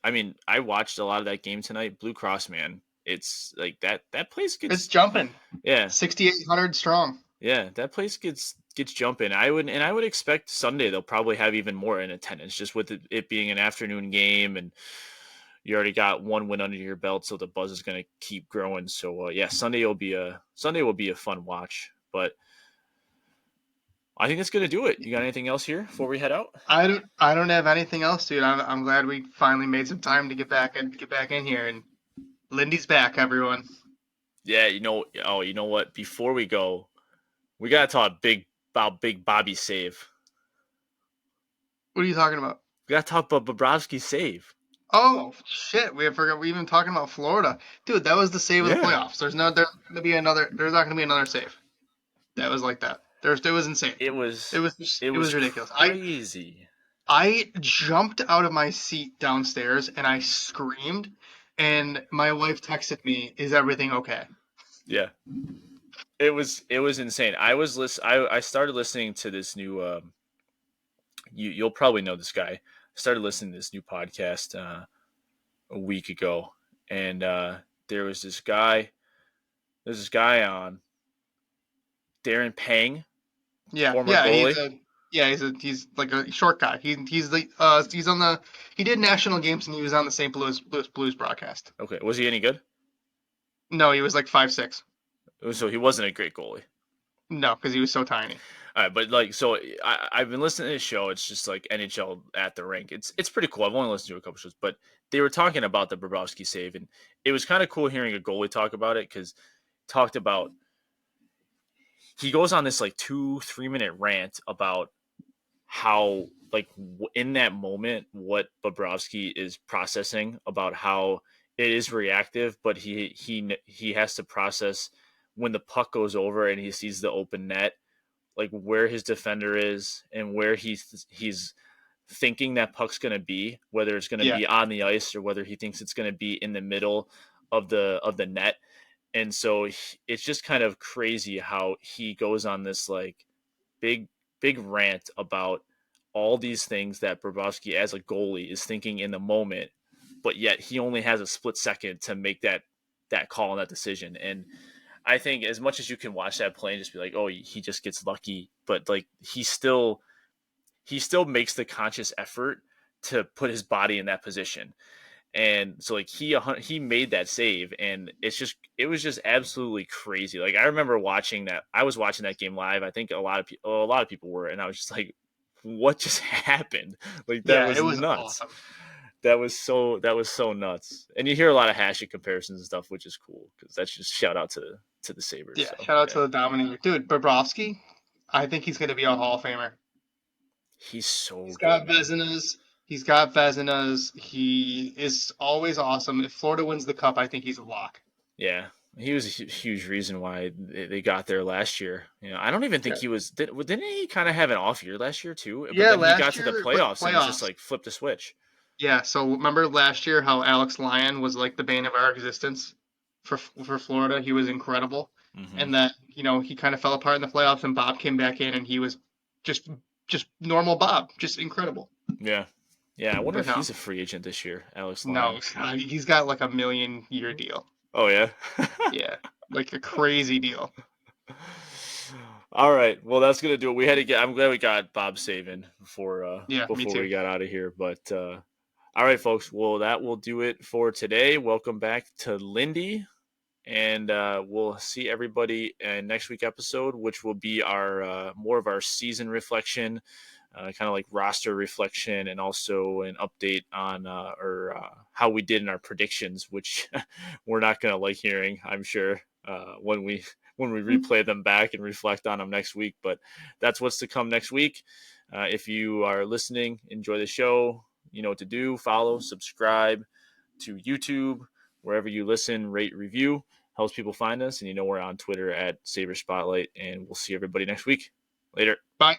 I mean, I watched a lot of that game tonight. Blue Cross, man, it's like that place gets. It's jumping. Yeah, 6,800 strong. Yeah, that place gets jumping. I would expect Sunday they'll probably have even more in attendance, just with it being an afternoon game, and you already got one win under your belt, so the buzz is going to keep growing. So yeah, Sunday will be a fun watch, but. I think that's gonna do it. You got anything else here before we head out? I don't have anything else, dude. I'm glad we finally made some time to get back in here, and Lindy's back, everyone. Yeah, you know what? Before we go, we gotta talk about Big Bobby's save. What are you talking about? We gotta talk about Bobrovsky's save. Oh shit! We forgot. We even talking about Florida, dude. That was the save of the playoffs. There's not gonna be another save. That was like that. It was insane. It was ridiculous. Crazy. I jumped out of my seat downstairs and I screamed, and my wife texted me, "Is everything okay?" Yeah. It was insane. I started listening to this new you'll probably know this guy. I started listening to this new podcast a week ago, and there's this guy on Darren Pang. Former goalie. He's like a short guy. He did national games and he was on the St. Louis Blues broadcast. Okay, was he any good? No, he was like 5'6". So he wasn't a great goalie. No, because he was so tiny. All right, but like, so I've been listening to this show. It's just like NHL at the rink. It's pretty cool. I've only listened to a couple shows, but they were talking about the Bobrovsky save, and it was kind of cool hearing a goalie talk about it because talked about he goes on this like 2-3 minute rant about how like in that moment what Bobrovsky is processing about how it is reactive, but he has to process when the puck goes over and he sees the open net, like where his defender is and where he's thinking that puck's going to be, whether it's going to Yeah, be on the ice or whether he thinks it's going to be in the middle of the net. And so it's just kind of crazy how he goes on this like big big rant about all these things that Bobrovsky as a goalie is thinking in the moment, but yet he only has a split second to make that call and that decision. And I think as much as you can watch that play and just be like, oh, he just gets lucky, but like he still makes the conscious effort to put his body in that position. And so like he made that save, and it was just absolutely crazy. Like I remember watching that. I was watching that game live. I think a lot of people were, and I was just like, what just happened? Like that yeah, it was was nuts. awesome. That was so nuts. And you hear a lot of hashtag comparisons and stuff, which is cool because that's just shout out to the Sabres. Yeah, So shout out to yeah, the Dominator, dude. Bobrovsky, I think he's gonna be a Hall of Famer. he's so He's good, got man. Vezinas. He's got Vezinas. He is always awesome. If Florida wins the cup, I think he's a lock. Yeah, he was a huge reason why they got there last year. You know, I don't even think Yeah. he was. Didn't he kind of have an off year last year too? But Yeah, then he got last to the year, but playoffs and it's just playoffs. like flipped a switch. Yeah, so remember last year how Alex Lyon was like the bane of our existence for Florida? He was incredible. Hmm. And that, he kind of fell apart in the playoffs and Bob came back in and he was just just normal Bob, just incredible. Yeah, yeah. I wonder But if no, he's a free agent this year, Alex no, Lyon. he's got like a million-year deal. Oh yeah. Yeah, like a crazy deal. All right. Well, that's gonna do it. We had to get. I'm glad we got Bob Savin Yeah, me before too. we got out of here. But all right, folks. Well, that will do it for today. Welcome back to Lindy. And we'll see everybody in next week episode, which will be our more of our season reflection, kind of like roster reflection, and also an update on how we did in our predictions, which we're not going to like hearing, I'm sure, when we replay them back and reflect on them next week. But that's what's to come next week. If you are listening, enjoy the show. You know what to do. Follow, subscribe to YouTube, wherever you listen, rate, review. Helps people find us. And you know, we're on Twitter at Sabres Spotlight. And we'll see everybody next week. Later. Bye.